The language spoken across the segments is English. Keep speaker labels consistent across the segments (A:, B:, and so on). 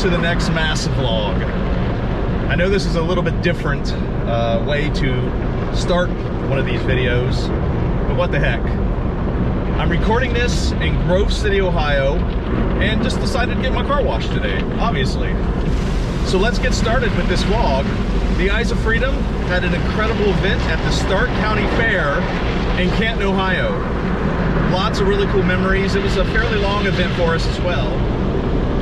A: to the next MASSIVLOG. I know this is a little bit different way to start one of these videos, but what the heck. I'm recording this in Grove City, Ohio, and just decided to get my car washed today, obviously. So let's get started with this vlog. The Eyes of Freedom had an incredible event at the Stark County Fair in Canton, Ohio. Lots of really cool memories. It was a fairly long event for us as well.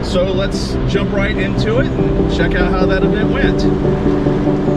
A: So let's jump right into it and check out how that event went.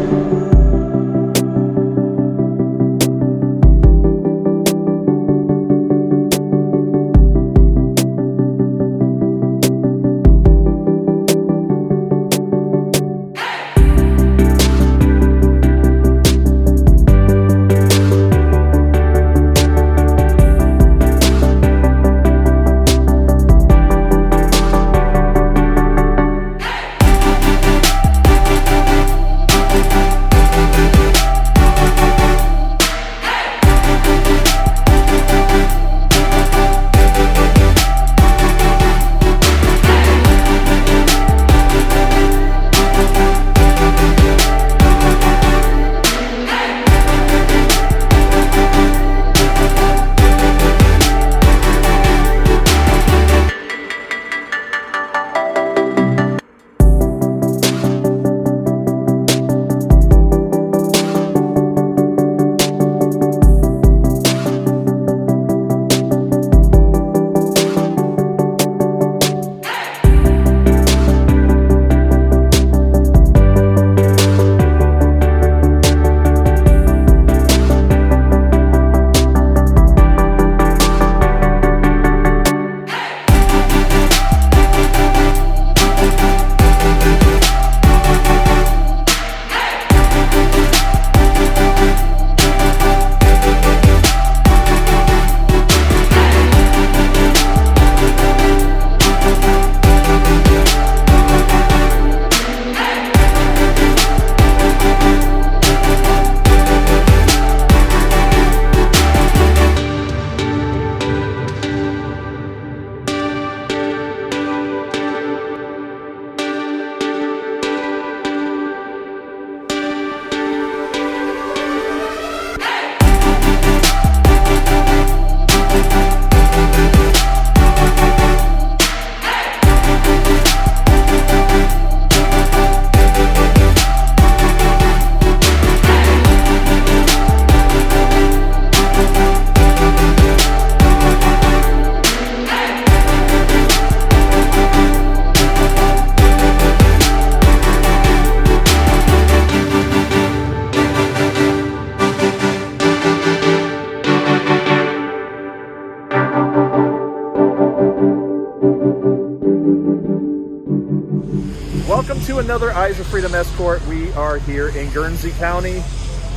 A: Welcome to another Eyes of Freedom escort. We are here in Guernsey County,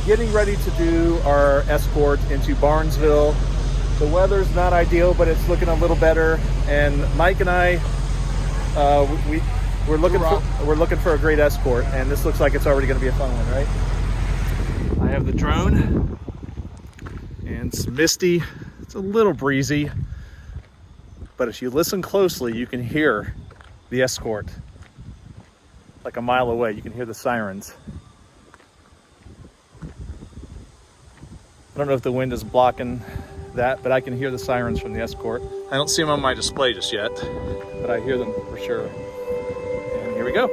A: getting ready to do our escort into Barnesville. The weather's not ideal, but it's looking a little better. And Mike and I, we're looking for a great escort, and this looks like it's already going to be a fun one, right? I have the drone, and it's misty. It's a little breezy, but if you listen closely, you can hear the escort. Like a mile away, you can hear the sirens. I don't know if the wind is blocking that, but I can hear the sirens from the escort. I don't see them on my display just yet, but I hear them for sure. And here we go.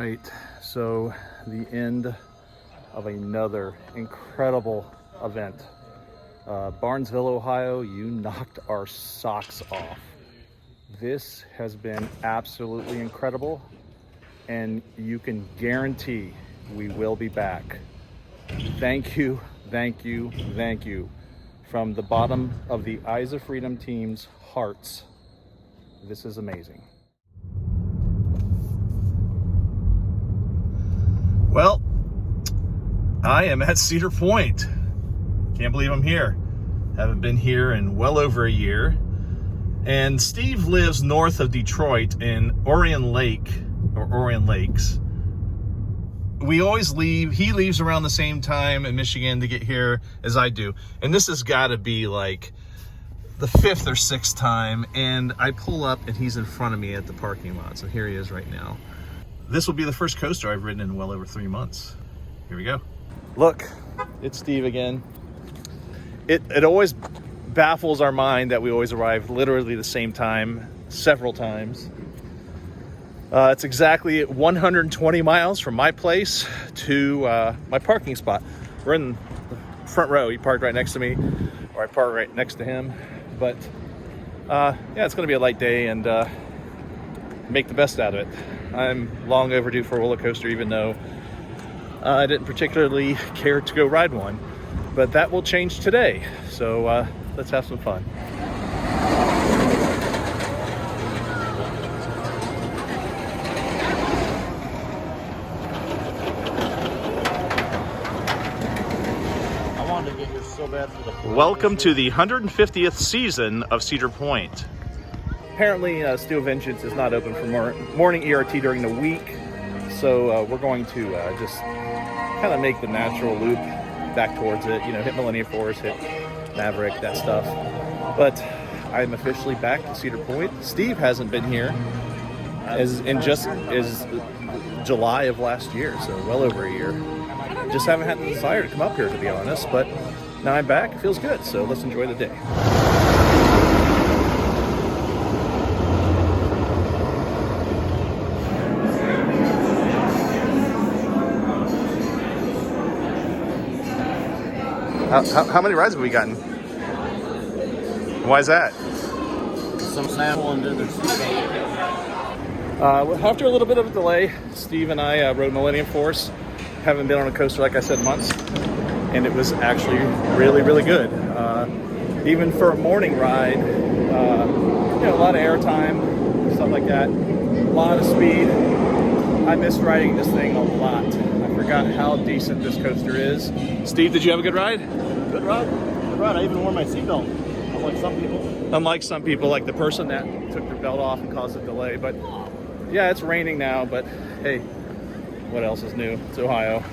A: right, so the end of another incredible event. Barnesville, Ohio, you knocked our socks off. This has been absolutely incredible, and you can guarantee we will be back. Thank you, thank you, thank you. From the bottom of the Eyes of Freedom team's hearts, this is amazing. Well, I am at Cedar Point. Can't believe I'm here. Haven't been here in well over a year. And Steve lives north of Detroit in Orion Lake, or Orion Lakes. We always leave, he leaves around the same time in Michigan to get here as I do. And this has got to be like the 5th or 6th time. And I pull up and he's in front of me at the parking lot. So here he is right now. This will be the first coaster I've ridden in well over 3 months. Here we go. Look, it's Steve again. It always baffles our mind that we always arrive literally the same time, several times. It's exactly 120 miles from my place to my parking spot. We're in the front row. He parked right next to me, or I parked right next to him. But yeah, it's gonna be a light day and make the best out of it. I'm long overdue for a roller coaster, even though I didn't particularly care to go ride one. But that will change today. So let's have some fun.
B: I wanted to get here so bad for the
A: Welcome to the 150th season of Cedar Point. Apparently, Steel Vengeance is not open for morning ERT during the week, so we're going to just kind of make the natural loop back towards it. You know, hit Millennium Forest, hit Maverick, that stuff. But I'm officially back to Cedar Point. Steve hasn't been here as July of last year, so well over a year. Just haven't had the desire to come up here, to be honest. But now I'm back. It feels good. So let's enjoy the day. How many rides have we gotten? Why is that?
B: Some sample and others.
A: After a little bit of a delay, Steve and I rode Millennium Force. Haven't been on a coaster, like I said, months. And it was actually really, really good. Even for a morning ride, you know, a lot of airtime, stuff like that. A lot of speed. I miss riding this thing a lot. I forgot how decent this coaster is. Steve, did you have a good ride?
B: Good ride. Good ride. I even wore my seatbelt. Unlike some people.
A: Unlike some people, like the person that took their belt off and caused a delay. But yeah, it's raining now, but hey, what else is new? It's Ohio.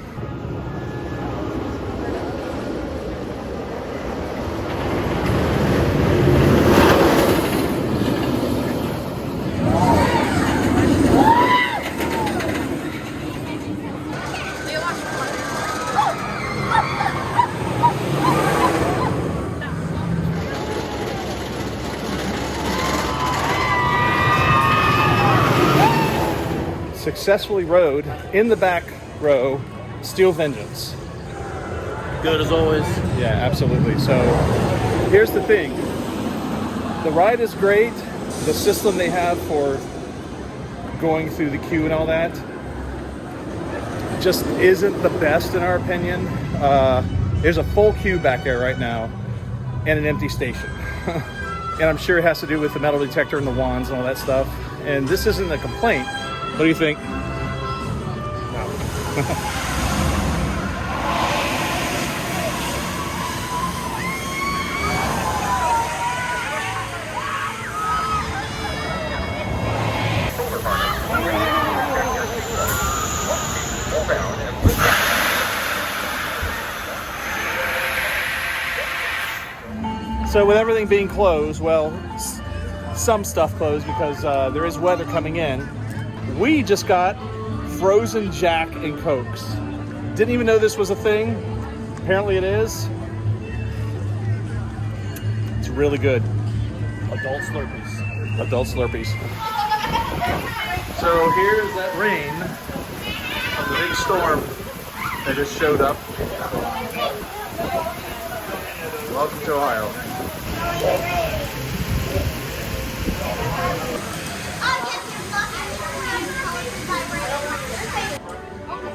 A: Successfully rode in the back row Steel Vengeance.
B: Good as always.
A: Yeah, absolutely. So here's the thing. The ride is great. The system they have for going through the queue and all that just isn't the best in our opinion. There's a full queue back there right now and an empty station. And I'm sure it has to do with the metal detector and the wands and all that stuff. And this isn't a complaint. What do you think? No. So with everything being closed, well, some stuff closed because there is weather coming in. We just got frozen Jack and Cokes. Didn't even know this was a thing. Apparently it is. It's really good.
B: Adult Slurpees.
A: Adult Slurpees. So here's that rain just showed up. Welcome to Ohio.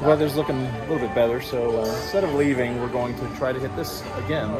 A: The weather's looking a little bit better, so instead of leaving, we're going to try to hit this again.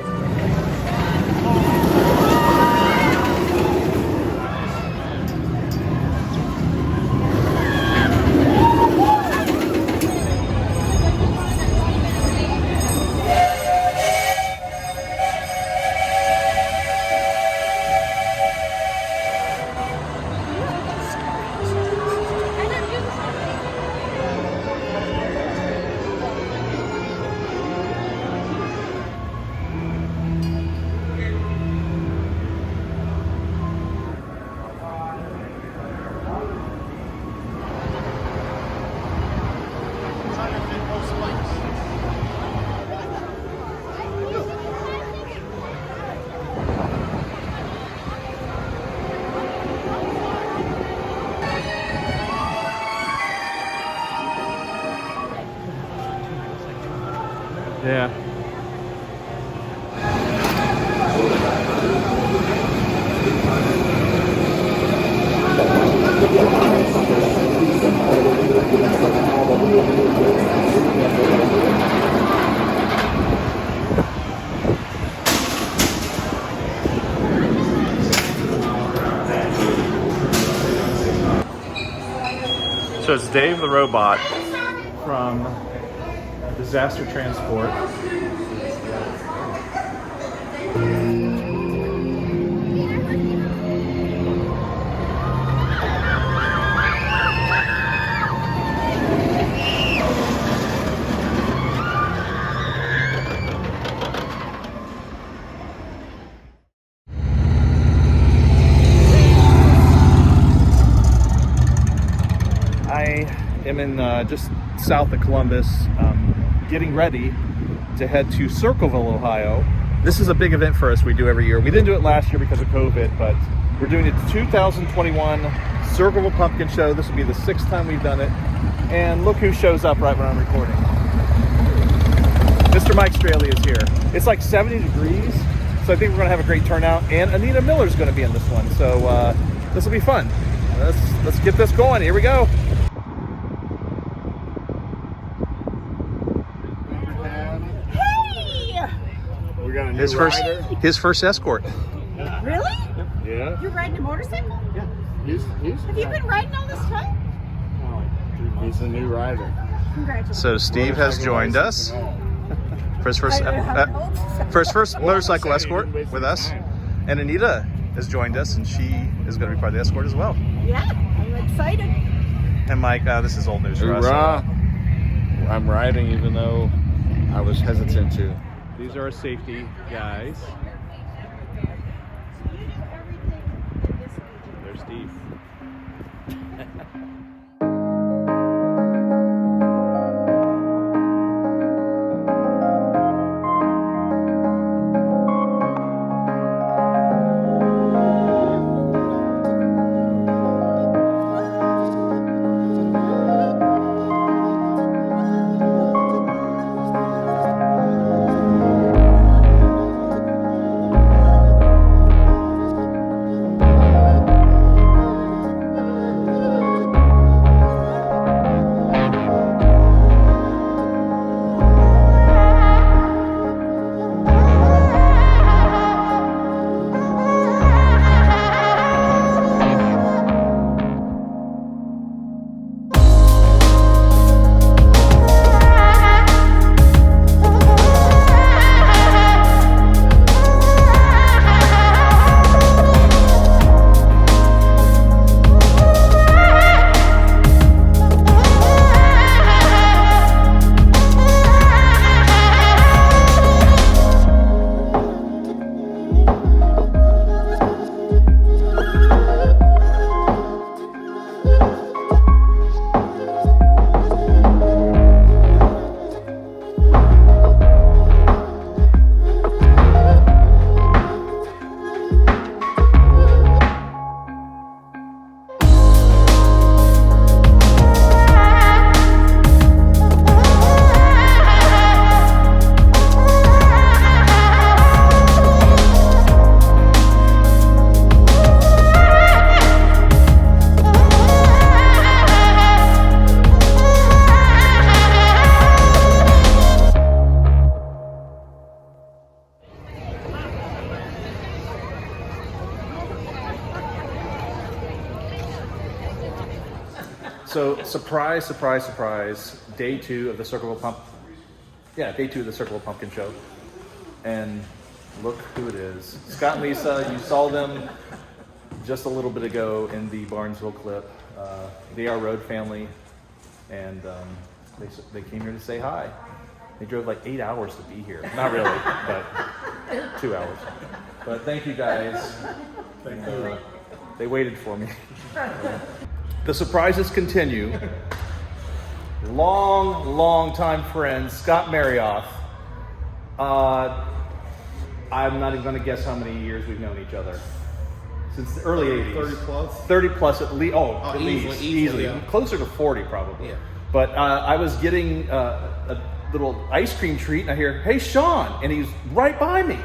A: Yeah. So it's Dave the robot from Disaster Transport. I am in just south of Columbus, getting ready to head to Circleville, Ohio. This is a big event for us we do every year. We didn't do it last year because of COVID, but we're doing it 2021 Circleville Pumpkin Show. This will be the 6th time we've done it. And look who shows up right when I'm recording. Mr. Mike Straley is here. It's like 70 degrees, so I think we're gonna have a great turnout. And Anita Miller's gonna be in this one, so this will be fun. Let's get this going. Here we go.
B: We got a new
A: His first escort.
C: Really?
B: Yeah.
C: You're riding a motorcycle?
B: Yeah.
C: Have you been riding all this time?
B: He's a new rider.
C: Congratulations.
A: So Steve has joined us for his first motorcycle escort with us, and Anita has joined us, and she is going to be part of the escort as well.
C: Yeah, I'm excited.
A: And Mike, this is old news for us.
B: Hoorah. I'm riding even though I was hesitant to.
A: These are our safety guys. There's Steve. surprise, surprise, surprise, day 2 of the Circleville day 2 of the Circleville Pumpkin Show. And look who it is. Scott and Lisa, you saw them just a little bit ago in the Barnesville clip. They are road family, and they came here to say hi. They drove like 8 hours to be here. Not really, but 2 hours. But thank you guys. Thank you. They waited for me. The surprises continue. Long time friend, Scott Marioff. I'm not even going to guess how many years we've known each other. Since the early 80s.
B: 30 plus?
A: 30 plus at least. At
B: easily,
A: least.
B: easily, yeah.
A: Closer to 40 probably.
B: Yeah.
A: But I was getting a little ice cream treat, and I hear, "Hey, Sean," and he's right by me,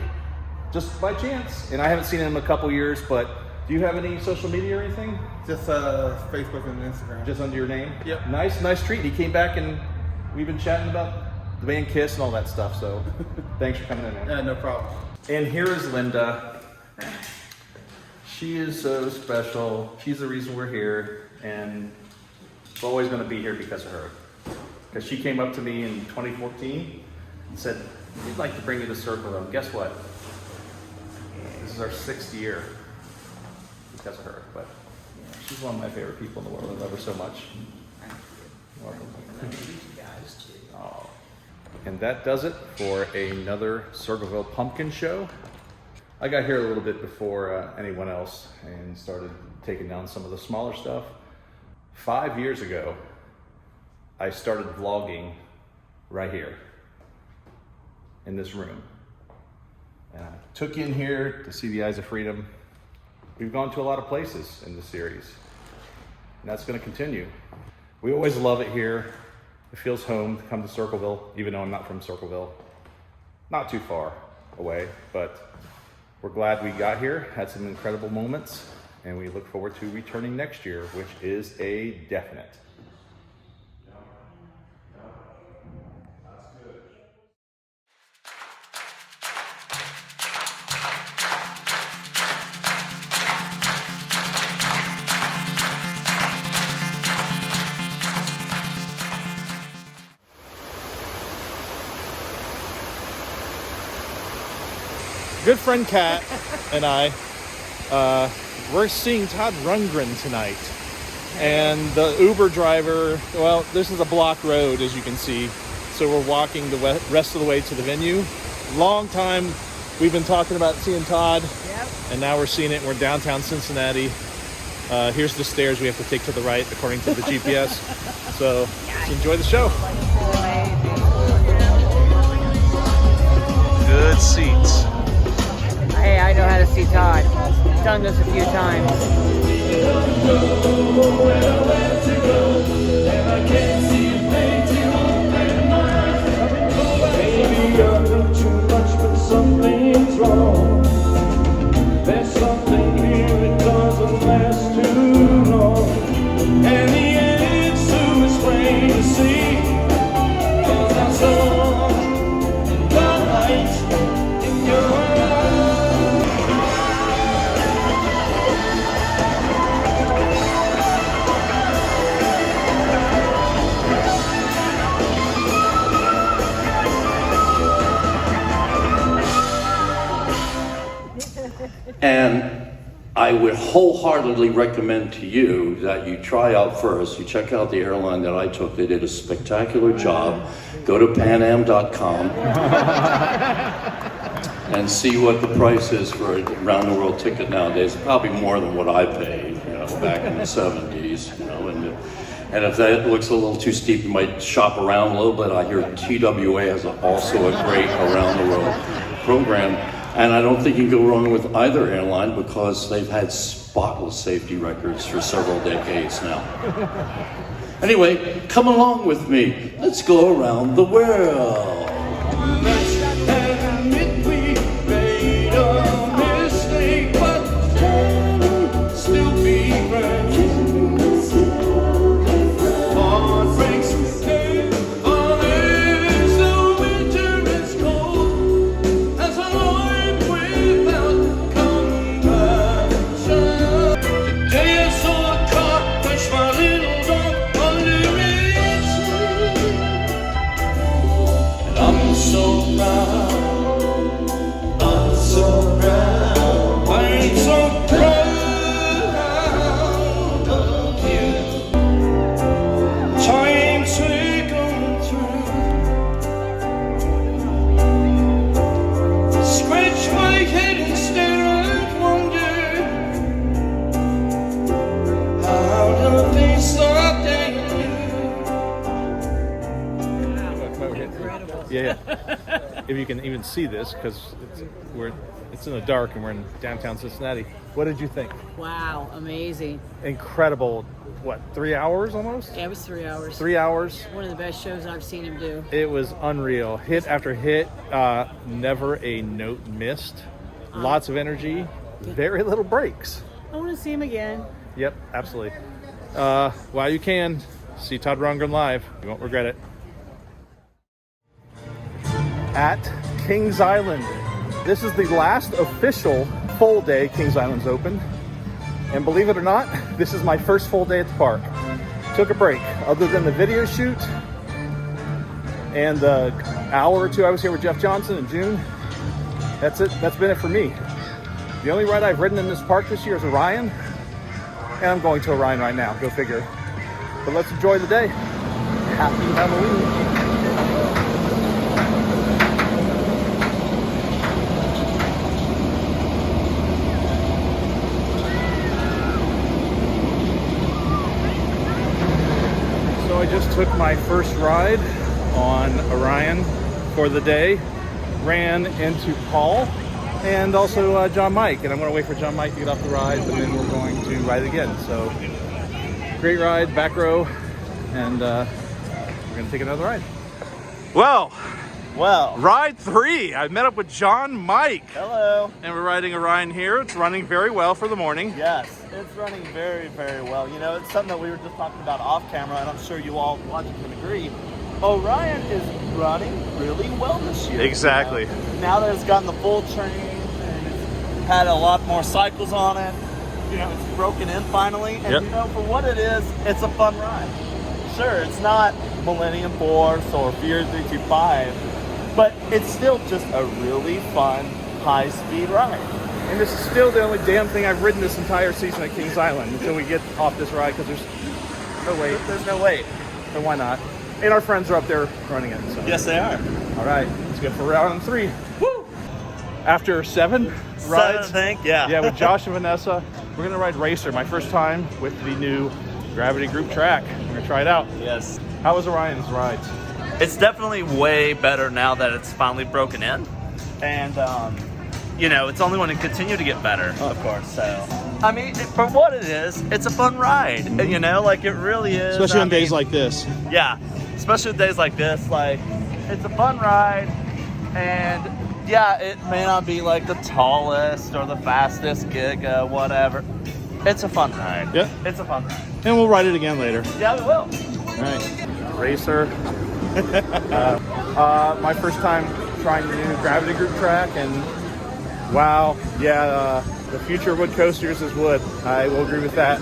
A: just by chance. And I haven't seen him in a couple years, but do you have any social media or anything?
B: Just Facebook and Instagram.
A: Just under your name?
B: Yep.
A: Nice treat. He came back and we've been chatting about the band Kiss and all that stuff, so thanks for coming in, man.
B: Yeah, no problem.
A: And here is Linda. She is so special. She's the reason we're here, and we're always going to be here because of her. Because she came up to me in 2014 and said, "We'd like to bring you to Circleville." And guess what? This is our 6th year because of her. But yeah, she's one of my favorite people in the world. I love her so much. You're welcome. Oh. And that does it for another Circleville Pumpkin Show. I got here a little bit before anyone else and started taking down some of the smaller stuff. 5 years ago, I started vlogging right here in this room. And I took you in here to see the Eyes of Freedom. We've gone to a lot of places in this series, and that's going to continue. We always love it here. It feels home to come to Circleville, even though I'm not from Circleville. Not too far away, but we're glad we got here, had some incredible moments, and we look forward to returning next year, which is a definite. Good friend Kat and I, we're seeing Todd Rundgren tonight. And the Uber driver, well, this is a block road, as you can see. So we're walking the rest of the way to the venue. Long time we've been talking about seeing Todd.
C: Yep.
A: And now we're seeing it. We're downtown Cincinnati. Here's the stairs we have to take to the right, according to the GPS. So let's enjoy the show. Good seats.
D: Hey, I know how to see Todd. Done this a few times.
E: Maybe I know too much, but something's wrong. There's something here, it doesn't last too long. And the answer is plain to see, 'cause I saw the light in your eyes.
F: And I would wholeheartedly recommend to you that you try out first. You check out the airline that I took. They did a spectacular job. Go to panam.com and see what the price is for a round the world ticket nowadays. Probably more than what I paid, back in the 70s, And if that looks a little too steep, you might shop around a little bit. I hear TWA has also a great around the world program. And I don't think you can go wrong with either airline because they've had spotless safety records for several decades now. Anyway, come along with me. Let's go around the world.
E: Let's admit we made a mistake, but can still be friends. Heartbreaks stay on as the winter is cold, as I'm without compassion. Today I saw a car push my little dog under
A: Yeah. If you can even see this, because it's in the dark and we're in downtown Cincinnati. What did you think?
D: Wow, amazing.
A: Incredible. What, 3 hours almost?
D: Yeah, it was 3 hours.
A: 3 hours.
D: One of the best shows I've seen him do.
A: It was unreal. Hit after hit, never a note missed. Lots of energy, very little breaks.
D: I want to see him again.
A: Yep, absolutely. While you can, see Todd Rundgren live. You won't regret it. At Kings Island. This is the last official full day Kings Island's open. And believe it or not, this is my first full day at the park. Took a break. Other than the video shoot and the hour or two I was here with Jeff Johnson in June, that's it. That's been it for me. The only ride I've ridden in this park this year is Orion. And I'm going to Orion right now. Go figure. But let's enjoy the day. Happy Halloween. I just took my first ride on Orion for the day, ran into Paul and also John Mike, and I'm going to wait for John Mike to get off the ride, and then we're going to ride again. So great ride, back row, and we're going to take another ride. Well, ride 3. I met up with John Mike.
B: Hello.
A: And we're riding Orion here. It's running very well for the morning.
B: Yes, it's running very, very well. You know, it's something that we were just talking about off camera, and I'm sure you all watching can agree. Orion is running really well this year.
A: Exactly.
B: You know? Now that it's gotten the full train and it's had a lot more cycles on it, you know, it's broken in finally. And you know, for what it is, it's a fun ride. Sure, it's not Millennium Force or Fear 325, but it's still just a really fun, high-speed ride.
A: And this is still the only damn thing I've ridden this entire season at Kings Island until we get off this ride, because there's no wait.
B: There's no wait.
A: So why not? And our friends are up there running it. So.
B: Yes, they are.
A: All right, let's go for round 3. Woo! After 7 rides,
B: I think, yeah.
A: Yeah, with Josh and Vanessa, we're gonna ride Racer. My first time with the new Gravity Group track. We're gonna try it out.
B: Yes.
A: How was Orion's rides?
B: It's definitely way better now that it's finally broken in. And, you know, it's only going to continue to get better, of course. So, I mean, for what it is, it's a fun ride. You know, like it really is.
A: Especially on days like this.
B: Yeah, especially days like this. Like, it's a fun ride. And, yeah, it may not be like the tallest or the fastest Giga, whatever. It's a fun ride.
A: Yeah.
B: It's a fun ride.
A: And we'll ride it again later.
B: Yeah, we will.
A: All right. Racer. My first time trying the new Gravity Group track, and wow, yeah, the future of wood coasters is wood. I will agree with that.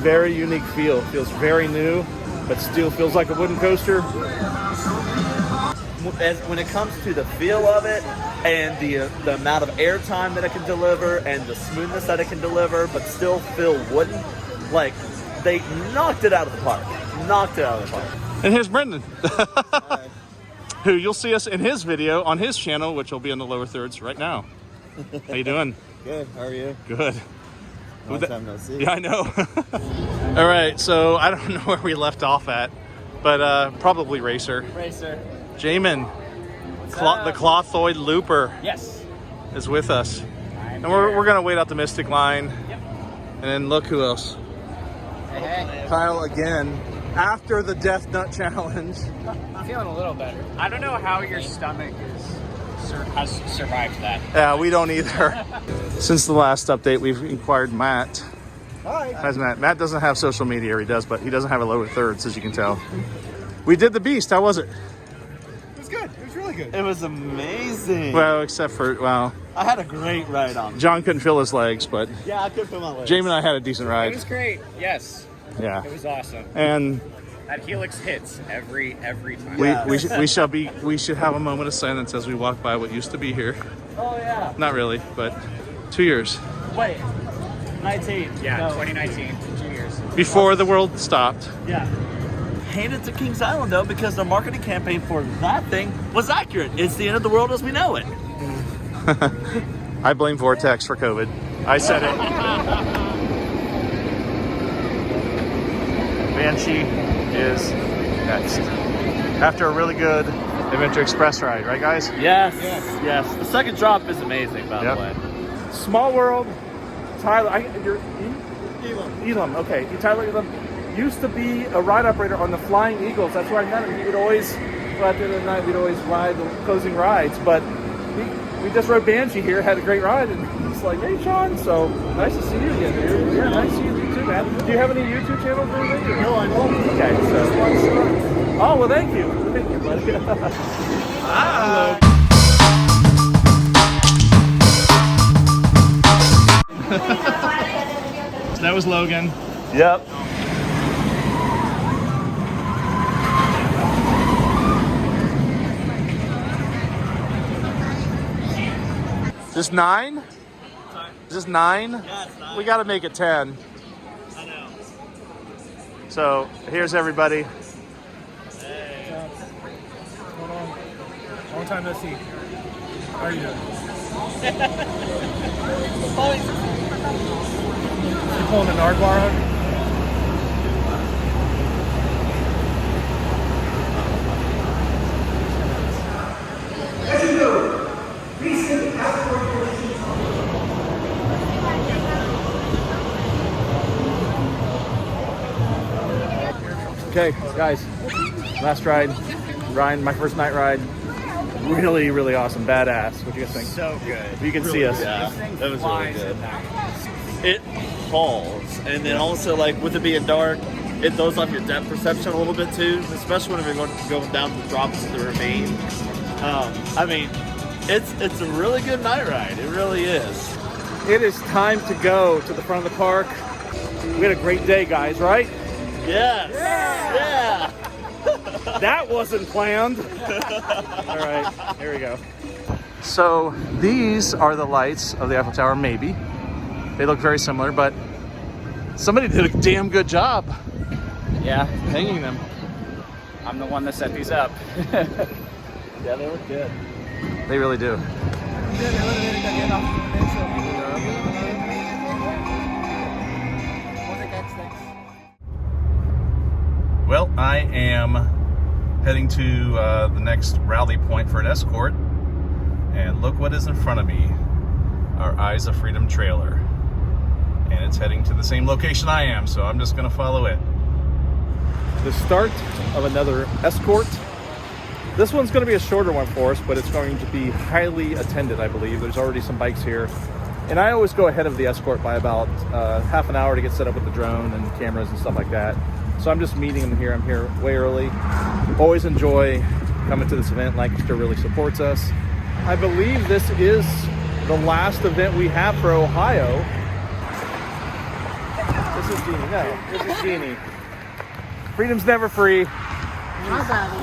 A: Very unique feel. Feels very new, but still feels like a wooden coaster.
B: When it comes to the feel of it and the amount of air time that it can deliver and the smoothness that it can deliver, but still feel wooden, like they knocked it out of the park. Knocked it out of the park.
A: And here's Brendan, who you'll see us in his video on his channel, which will be in the lower thirds right now. How you doing?
B: Good. How are you?
A: Good.
B: Long time no see.
A: Yeah, I know. All right, so I don't know where we left off at, but probably Racer.
B: Racer.
A: Jamin, the Clothoid Looper,
B: Yes.
A: is with us. And we're gonna wait out the Mystic line.
B: Yep.
A: And then look who else.
D: Hey,
A: Kyle again, after the Death Nut Challenge.
G: I'm feeling a little better. I don't know how your stomach has survived that.
A: Yeah, we don't either. Since the last update, we've inquired Matt.
B: Hi.
A: How's Matt? Matt doesn't have social media, or he does, but he doesn't have a lower thirds, as you can tell. We did the Beast. How was it?
B: It was good. It was really good. It was amazing.
A: Well, except for, well,
B: I had a great ride on it.
A: John couldn't feel his legs, but
B: Yeah, I could feel my legs.
A: Jamie and I had a decent
G: It
A: ride.
G: was great. Yes,
A: Yeah.
G: it was awesome.
A: And
G: That helix hits every time.
B: Yeah.
A: we should have a moment of silence as we walk by what used to be here.
B: Oh, yeah.
A: Not really, but 2 years
B: Wait. 19.
G: Yeah,
B: No.
G: 2019, 2 years.
A: before the world stopped.
B: Yeah. Hand it to Kings Island, though, because their marketing campaign for that thing was accurate. It's the end of the world as we know it.
A: I blame Vortex for COVID. I said it. Banshee is next. After a really good Adventure Express ride, right, guys?
B: Yes, yes. The second drop is amazing, by the way.
H: Small World, Tyler, you're Elam, okay. Tyler Elam used to be a ride operator on the Flying Eagles. That's where I met him. He would always, well, at the end of the night, we'd always ride the closing rides. But we just rode Banshee here, had a great ride, and he's like, hey, Sean, so nice to see you again, dude. Yeah, nice to see you too, man. Do you have any YouTube channels or anything? No, I don't. Okay, so. Oh, well, thank you. Thank you, buddy. Hello.
A: So that was Logan.
B: Yep.
A: Just 9? Just 9?
B: Yeah, it's 9.
A: We got to make it 10.
B: I know.
A: So here's everybody.
B: Hey.
H: Long time no see. How are you doing? You pulling the Nardwar out? Okay, guys, last ride, Ryan, my first night ride. Really, really awesome, badass. What do you guys think?
B: So good.
H: You can see us.
B: Yeah, that was really good. It falls, and then also, like, with it being dark, it throws off your depth perception a little bit too, especially when you're going down the drops to the ravine. I mean, it's a really good night ride. It really is.
H: It is time to go to the front of the park. We had a great day, guys, right?
B: Yes. Yeah.
H: That wasn't planned. All right, here we go. So these are the lights of the Eiffel Tower, maybe. They look very similar, but somebody did a damn good job
G: Yeah,
H: hanging them.
G: I'm the one that set these up.
B: Yeah, they look good.
H: They really do.
A: Well, I am heading to the next rally point for an escort. And look what is in front of me. Our Eyes of Freedom trailer. And it's heading to the same location I am, so I'm just gonna follow it.
H: The start of another escort. This one's going to be a shorter one for us, but it's going to be highly attended, I believe. There's already some bikes here. And I always go ahead of the escort by about half an hour to get set up with the drone and cameras and stuff like that. So I'm just meeting them here. I'm here way early. Always enjoy coming to this event. Lancaster really supports us. I believe this is the last event we have for Ohio. This is Jeannie. No, this is Jeannie. Freedom's never free.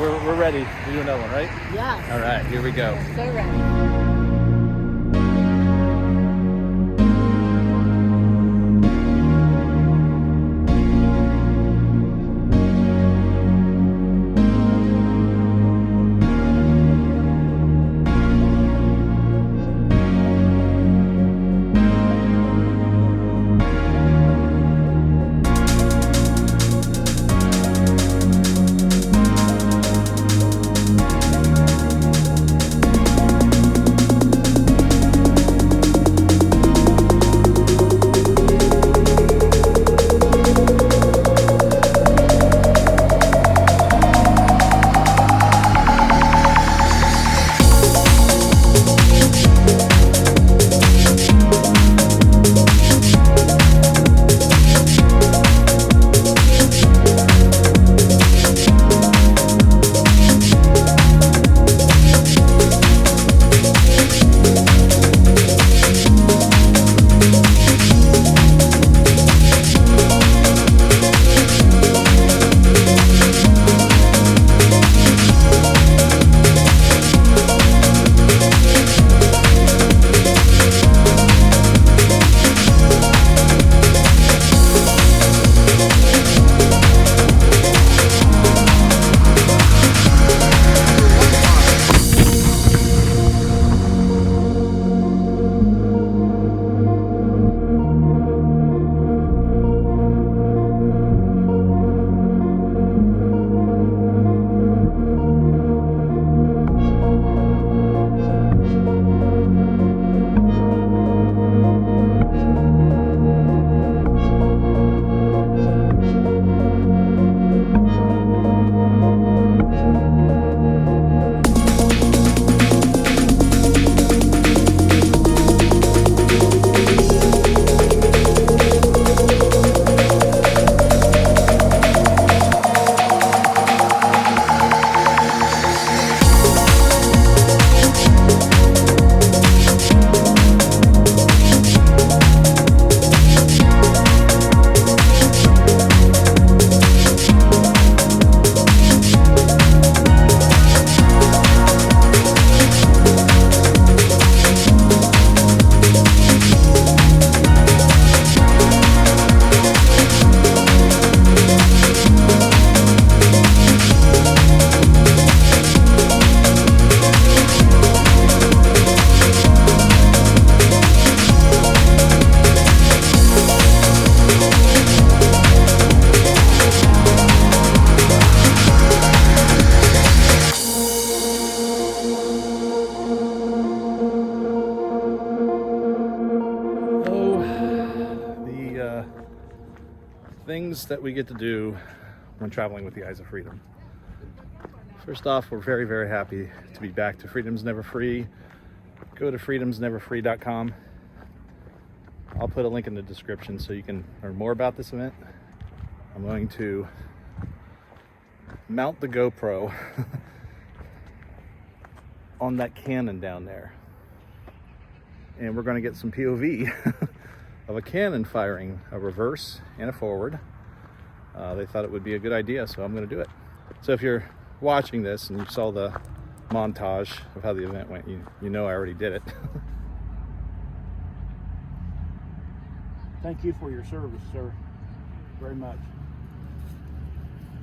H: We're ready to do another one, right?
C: Yeah.
H: All right, here we go.
C: So ready.
A: things that we get to do when traveling with the Eyes of Freedom. First off, we're very, very happy to be back to Freedom's Never Free. Go to freedomsneverfree.com. I'll put a link in the description so you can learn more about this event. I'm going to mount the GoPro on that cannon down there. And we're going to get some POV of a cannon firing a reverse and a forward. They thought it would be a good idea, so I'm going to do it. So if you're watching this and you saw the montage of how the event went, you know I already did it.
I: Thank you for your service, sir. Very much.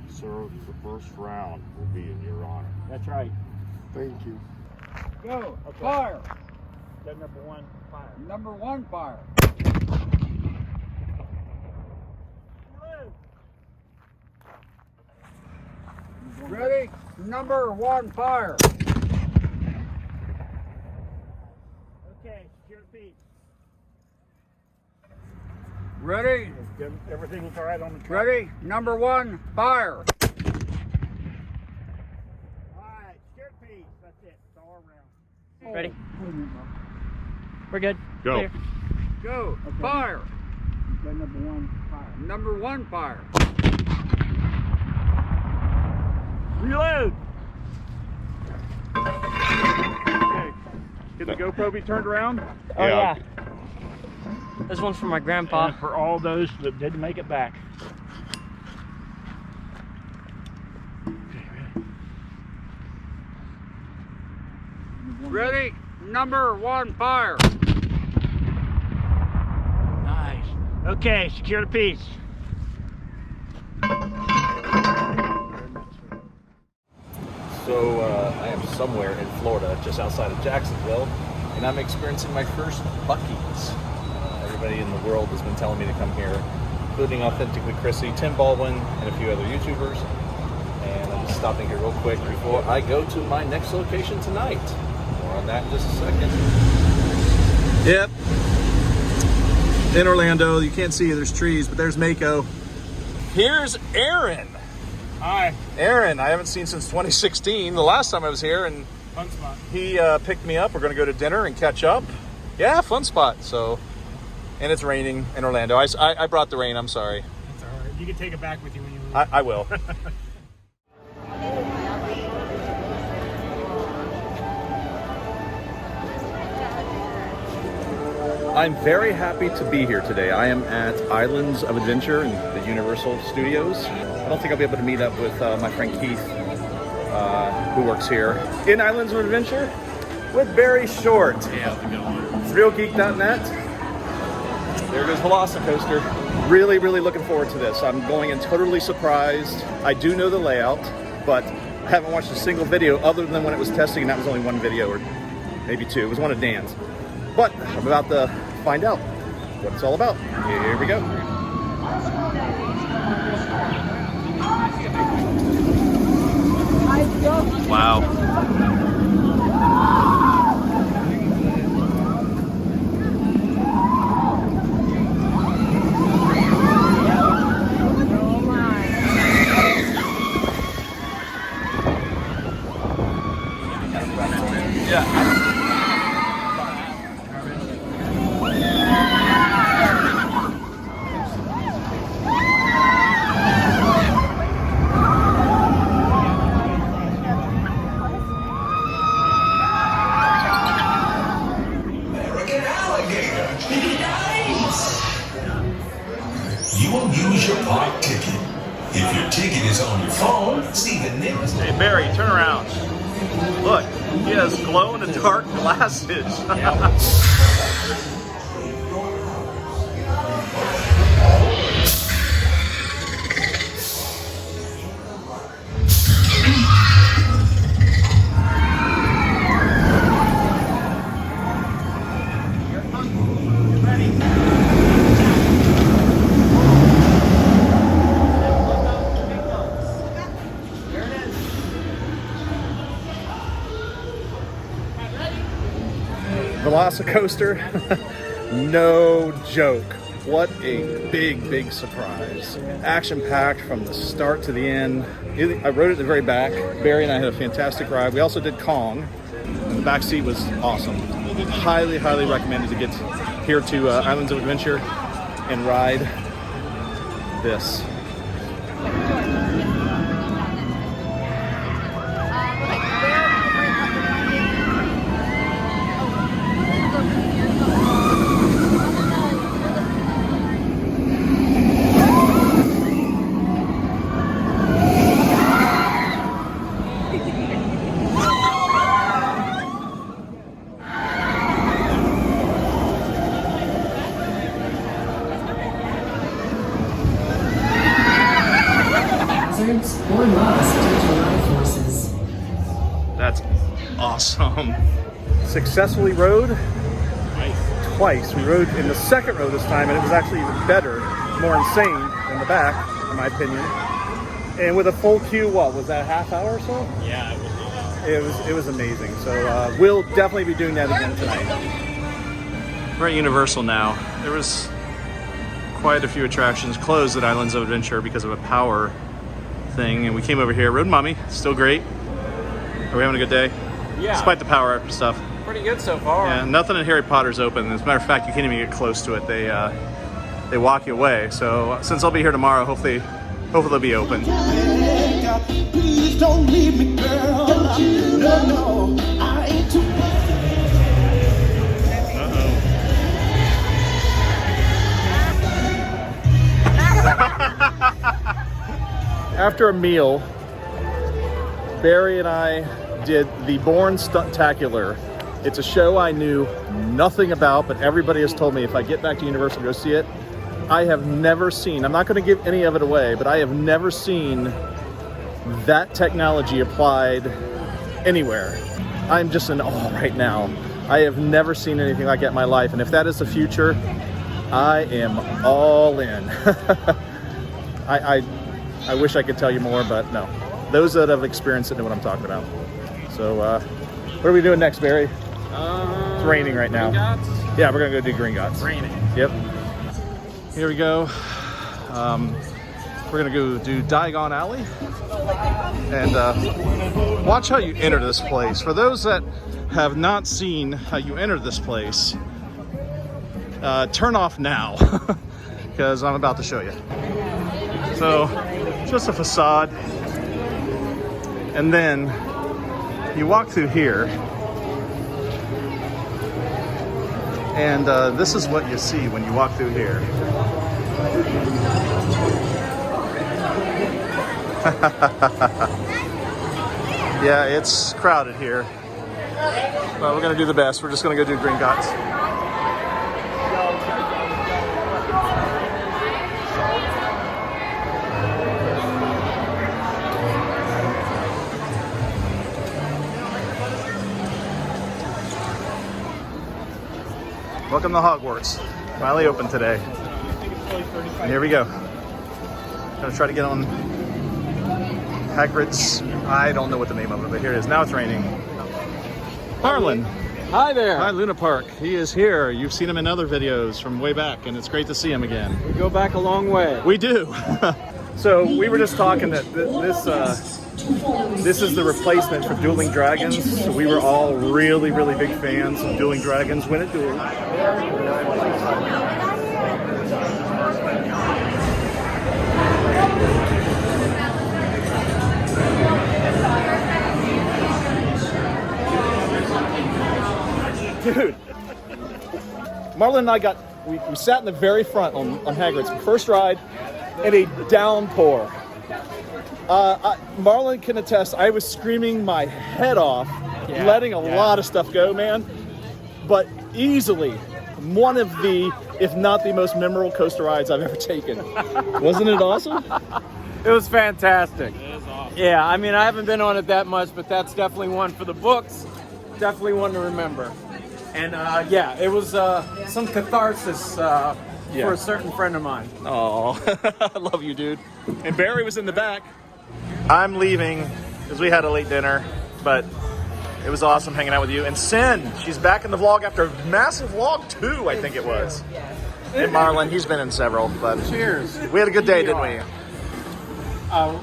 I: Sir, the first round will be in your honor. That's right. Thank you.
J: Go.
I: Okay.
J: Fire.
I: Gun number 1, fire.
J: Number 1, fire. Ready? Number 1, fire.
I: Okay, secure the feet.
J: Ready?
I: Everything looks all right on the truck.
J: Ready? Number 1, fire.
I: All right, secure the feet. That's it. It's all around.
G: Ready? We're good.
A: Go.
G: Clear.
J: Go. Fire.
I: Gun number 1, fire.
J: Number 1, fire.
I: Reload.
H: Okay. Can the GoPro be turned around?
G: Oh yeah. This one's for my grandpa.
I: And for all those that didn't make it back.
J: Ready? Number 1, fire.
I: Nice. Okay, secure the piece.
A: So I am somewhere in Florida, just outside of Jacksonville, and I'm experiencing my first Buc-ee's. Everybody in the world has been telling me to come here, including Authentically Chrissy, Tim Baldwin, and a few other YouTubers. And I'm just stopping here real quick before I go to my next location tonight. More on that in just a second. Yep. In Orlando, you can't see there's trees, but there's Mako. Here's Aaron.
H: Hi.
A: Aaron, I haven't seen since 2016, the last time I was here, and
H: Fun spot.
A: he picked me up. We're gonna go to dinner and catch up. Yeah, fun spot. So, and it's raining in Orlando. I brought the rain, I'm sorry.
H: That's all right. You can take it back with you when you leave.
A: I will. I'm very happy to be here today. I am at Islands of Adventure in the Universal Studios. I don't think I'll be able to meet up with my friend Keith, who works here in Islands of Adventure with Barry Short. Yeah, it's realgeek.net. There goes Velocicoaster. Really, really looking forward to this. I'm going in totally surprised. I do know the layout, but I haven't watched a single video other than when it was testing, and that was only one video, or maybe two. It was one of Dan's. But I'm about to find out what it's all about. Here we go. Wow.
K: You will use your park ticket. If your ticket is on your phone, see the name.
A: Hey Barry, turn around. Look, he has glow-in-the-dark glasses. Velocicoaster, no joke. What a big surprise. Action-packed from the start to the end. I rode it at the very back. Barry and I had a fantastic ride. We also did Kong, and the back seat was awesome. Highly recommended to get here to Islands of Adventure and ride this.
L: Or lost due to life forces.
A: That's awesome. Successfully rode twice. We rode in the second row this time, and it was actually even better, more insane than the back, in my opinion. And with a full queue, what was that, a half hour or so?
G: Yeah,
A: It was amazing. So we'll definitely be doing that again tonight. We're at Universal now. There was quite a few attractions closed at Islands of Adventure because of a power thing, and we came over here. Rode Mommy, still great. Are we having a good day?
G: Yeah.
A: Despite the power stuff.
G: Pretty good so far.
A: Yeah, nothing in Harry Potter's open. As a matter of fact, you can't even get close to it. They walk you away. So since I'll be here tomorrow, hopefully they'll be open.
E: Please don't leave me, girl. No, I ain't too
A: After a meal, Barry and I did the Bourne Stuntacular. It's a show I knew nothing about, but everybody has told me if I get back to Universal to go see it. I have never seen, I'm not going to give any of it away, but I have never seen that technology applied anywhere. I'm just in awe right now. I have never seen anything like that in my life, and if that is the future, I am all in. I wish I could tell you more, but no. Those that have experienced it know what I'm talking about. So, what are we doing next, Barry? It's raining right now. Yeah, we're gonna go do Gringotts.
G: Raining.
A: Yep. Here we go. We're gonna go do Diagon Alley. And watch how you enter this place. For those that have not seen how you enter this place, turn off now, because I'm about to show you. So, just a facade, and then you walk through here, and this is what you see when you walk through here. Yeah, it's crowded here, but we're gonna do the best. We're just gonna go do Gringotts. Welcome to Hogwarts. Finally open today. And here we go. Gonna try to get on Hagrid's, I don't know what the name of it, but here it is. Now it's raining. Harlan.
G: Hi there.
A: Hi, Luna Park. He is here. You've seen him in other videos from way back, and it's great to see him again.
G: We go back a long way.
A: We do. So we were just talking that this is the replacement for Dueling Dragons. So we were all really big fans of Dueling Dragons when it dueled. Dude, Marlon and I we sat in the very front on Hagrid's first ride in a downpour. Marlon can attest, I was screaming my head off, letting a lot of stuff go, man. But easily one of the, if not the most memorable coaster rides I've ever taken. Wasn't it awesome?
G: It was fantastic. It was awesome. Yeah, I mean, I haven't been on it that much, but that's definitely one for the books. Definitely one to remember. And yeah, it was some catharsis for a certain friend of mine.
A: Oh, I love you, dude. And Barry was in the back. I'm leaving because we had a late dinner, but it was awesome hanging out with you. And Sin, she's back in the vlog after MASSIVLOG 2, I think it was. And Marlon, he's been in several, but
H: Cheers.
A: we had a good day, didn't we?
H: A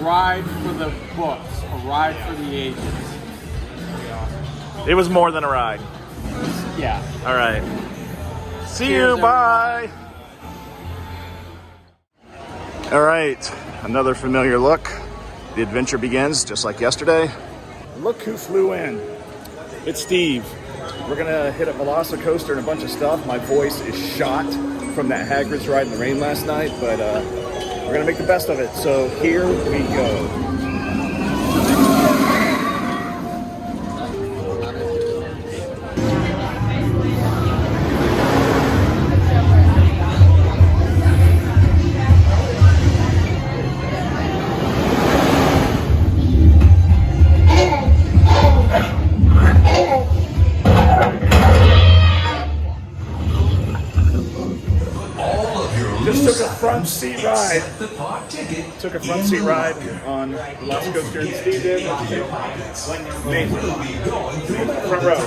H: ride for the books, a ride for the ages.
A: It was more than a ride.
H: Yeah.
A: All right. See
H: Cheers,
A: you. Bye. All right. Another familiar look. The adventure begins just like yesterday.
H: Look who flew in. It's Steve. We're gonna hit a Velocicoaster and a bunch of stuff. My voice is shot from that Hagrid's ride in the rain last night, but we're gonna make the best of it. So here we go. Just took a front seat ride. Took a front seat ride on Velocicoaster and Steve did. Amazing. Front row.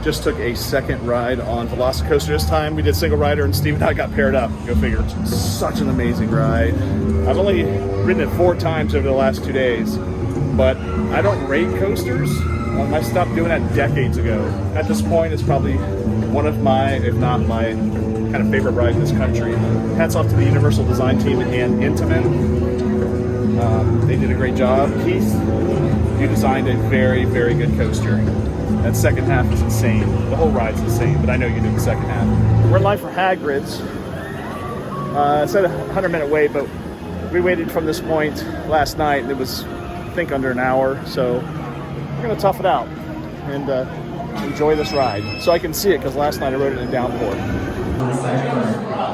H: Just took a second ride on Velocicoaster this time. We did single rider and Steve and I got paired up. Go figure. Such an amazing ride. I've only ridden it 4 times over the last 2 days, but I don't rate coasters. I stopped doing that decades ago. At this point, it's probably one of my, if not my, kind of favorite ride in this country. Hats off to the Universal design team and Intamin. They did a great job. Keith, you designed a very, very good coaster. That second half is insane. The whole ride's insane, but I know you did the second half. We're in line for Hagrid's. It said a 100-minute wait, but we waited from this point last night, and it was, I think, under an hour, so we're gonna tough it out and enjoy this ride. So I can see it, because last night I rode it in a downpour.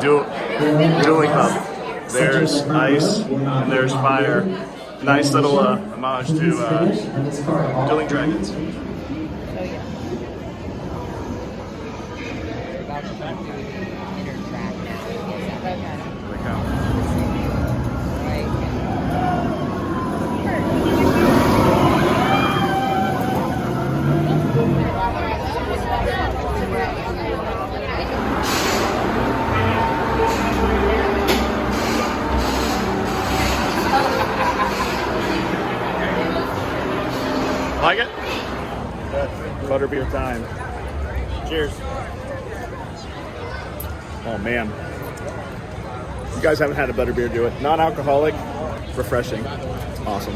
A: Dueling Hub. There's ice and there's fire. Nice little homage to Dueling Dragons. Like it?
H: Butterbeer time. Cheers. Oh man. You guys haven't had a butterbeer, do it. Non-alcoholic, refreshing. It's awesome.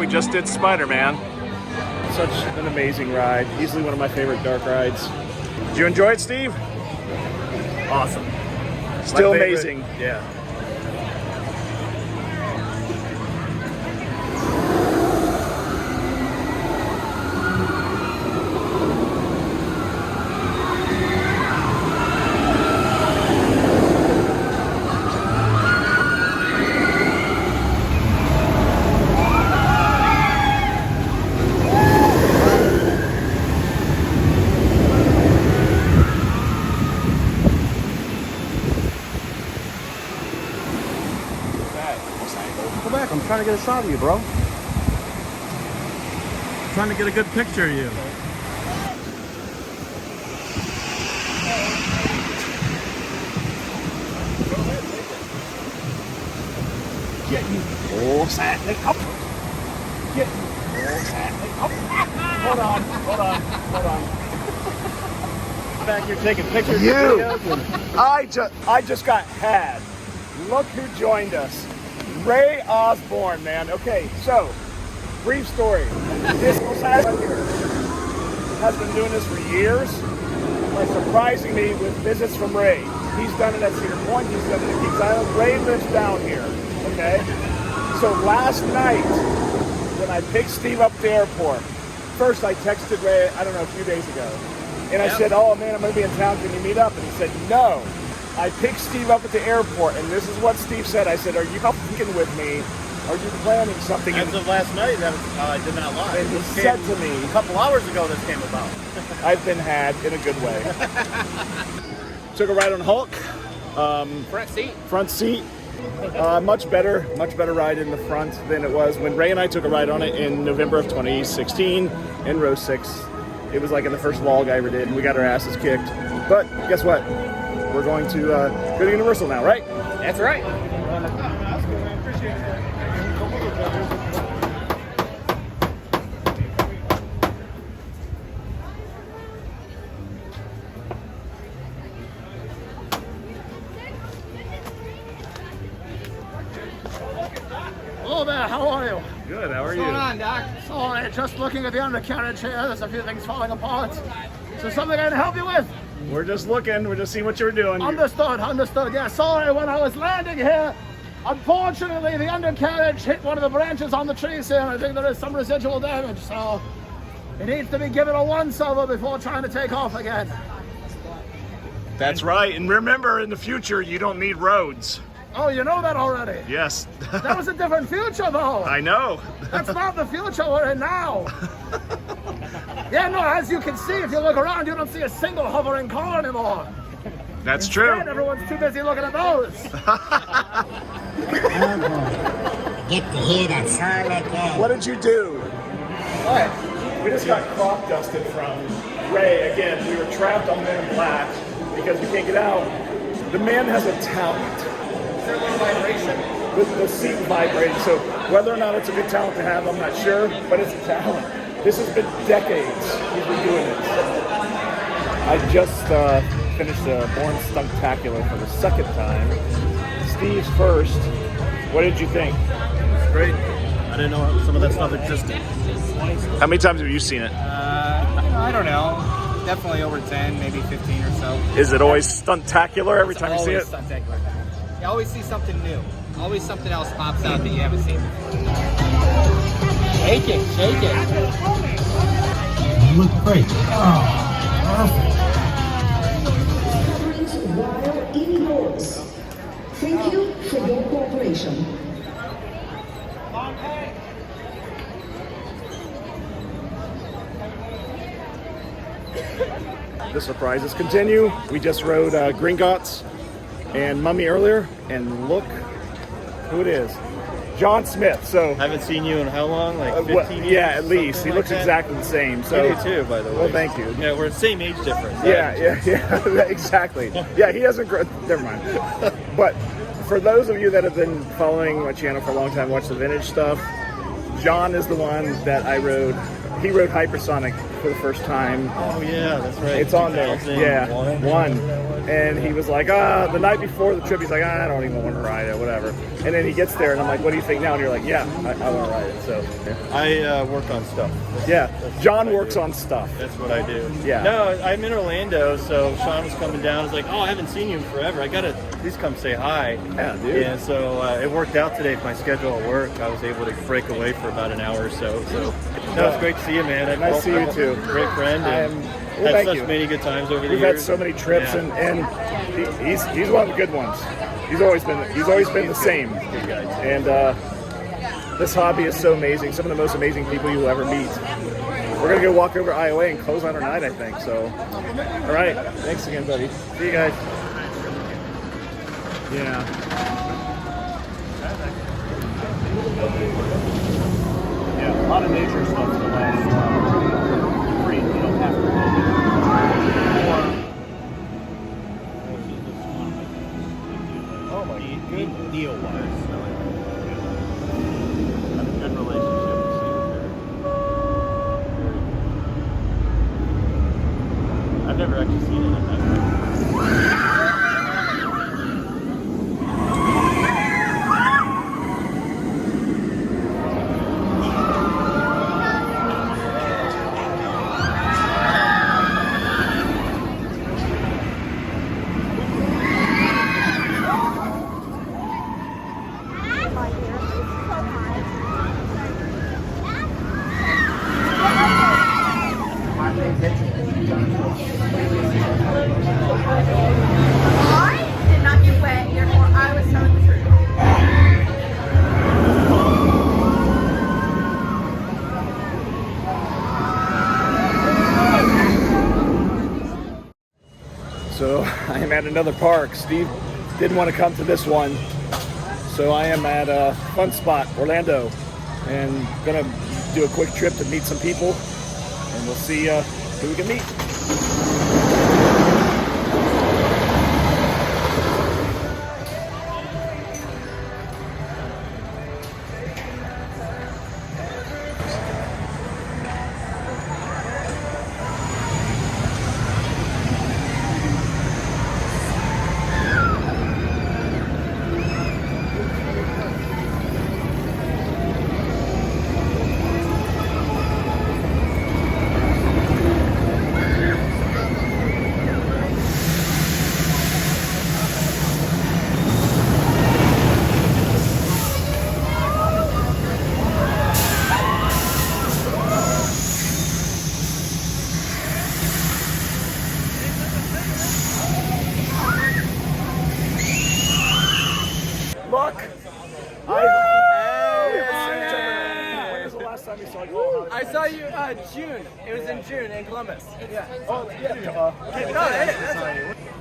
H: just did Spider-Man. Such an amazing ride. Easily one of my favorite dark rides. Did you enjoy it, Steve?
A: Awesome.
H: Still
A: My favorite.
H: amazing.
A: Yeah.
H: Go back. I'm trying to get a shot of you, bro.
A: Trying to get a good picture of you.
H: Get you. Oh, sadly. Up. Get you. Oh, sadly. Up. Hold on. Back here taking pictures. I just got had. Look who joined us. Ray Osborne, man. Okay, so brief story. This has been doing this for years by surprising me with visits from Ray. He's done it at Cedar Point, he's done it at Kings Island. Ray lives down here, okay? So last night, when I picked Steve up at the airport, first I texted Ray, I don't know, a few days ago. And I said, oh man, I'm gonna be in town, can you meet up? And he said, no. I picked Steve up at the airport, and this is what Steve said. I said, are you fucking with me? Are you planning something?
B: As of last night, I did not lie.
H: And he said to me,
B: a couple hours ago this came about.
H: I've been had in a good way. Took a ride on Hulk. Front seat. Much better ride in the front than it was when Ray and I took a ride on it in November of 2016 in row 6. It was like in the first vlog I ever did, and we got our asses kicked. But guess what? We're going to go to Universal now, right?
B: That's right.
G: Hello there, how are you?
H: Good, how are you?
G: What's going on, Doc? So, just looking at the undercarriage here, there's a few things falling apart. Is there something I can help you with?
H: We're just looking, we're just seeing what you're doing.
G: Understood. Yeah, sorry, when I was landing here, unfortunately, the undercarriage hit one of the branches on the trees here, and I think there is some residual damage, so it needs to be given a once-over before trying to take off again.
H: That's right, and remember, in the future, you don't need roads.
G: Oh, you know that already?
H: Yes.
G: That was a different future, though.
H: I know.
G: That's not the future we're in now. Yeah, no, as you can see, if you look around, you don't see a single hovering car anymore.
H: That's true.
G: Instead, everyone's too busy looking at those.
M: Get to hear that song again.
H: What did you do?
G: What?
H: We just got crop dusted from Ray. Again, we were trapped on Men in Black because we can't get out. The man has a talent.
G: Is there a little vibration?
H: The seat vibrates, so whether or not it's a good talent to have, I'm not sure, but it's a talent. This has been decades he's been doing this. I just finished the Born Stunktacular for the second time. Steve's first. What did you think?
B: It's great. I didn't know some of that stuff existed.
H: How many times have you seen it?
B: I don't know. Definitely over 10, maybe 15 or so.
H: Is it always Stuntacular every time you see it?
B: Stuntacular. You always see something new. Always something else pops out that you haven't seen before.
M: Shake it, shake it.
K: You look great.
L: Wild indoors. Thank you for your cooperation.
H: The surprises continue. We just rode Gringotts and Mummy earlier, and look who it is. John Smith. So
B: Haven't seen you in how long? Like 15 years?
H: Yeah, at least. He
B: Something
H: looks
B: like
H: exactly the same. So
B: You do too, by the way.
H: Well, thank you.
B: Yeah, we're the same age difference.
H: Yeah, exactly. Yeah, he hasn't grown. Never mind. But for those of you that have been following my channel for a long time, watch the vintage stuff, John is the one that I rode. He rode Hypersonic for the first time.
A: Oh yeah, that's right.
H: It's on there. Yeah, one. And he was like, the night before the trip, he's like, I don't even want to ride it, whatever. And then he gets there, and I'm like, what do you think now? And you're like, yeah, I want to ride it. So
A: I work on stuff.
H: That's John works on stuff.
A: That's what I do.
H: Yeah.
A: No, I'm in Orlando, so Sean was coming down. I was like, oh, I haven't seen you in forever. I gotta at least come say hi.
H: Yeah, dude.
A: And so it worked out today for my schedule at work. I was able to break away for about an hour or so. So no, it's great to see you, man.
H: Nice to see you too.
A: Great friend. And had such many good times over the years.
H: We've had so many trips, and he's one of the good ones. He's always been the same. And this hobby is so amazing. Some of the most amazing people you'll ever meet. We're gonna go walk over IOA and close on our night, I think. So, all right. Thanks again, buddy.
A: See you guys.
H: Yeah. Yeah, a lot of nature stuff in the last free. You don't have to.
A: Oh my, good deal-wise. I have a good relationship with Cedar. I've never actually seen it at night.
H: So I am at another park. Steve didn't want to come to this one, so I am at Fun Spot, Orlando, and gonna do a quick trip to meet some people, and we'll see who we can meet.
G: I saw you June. It was in June in Columbus. Yeah.
H: Oh, yeah.
G: No,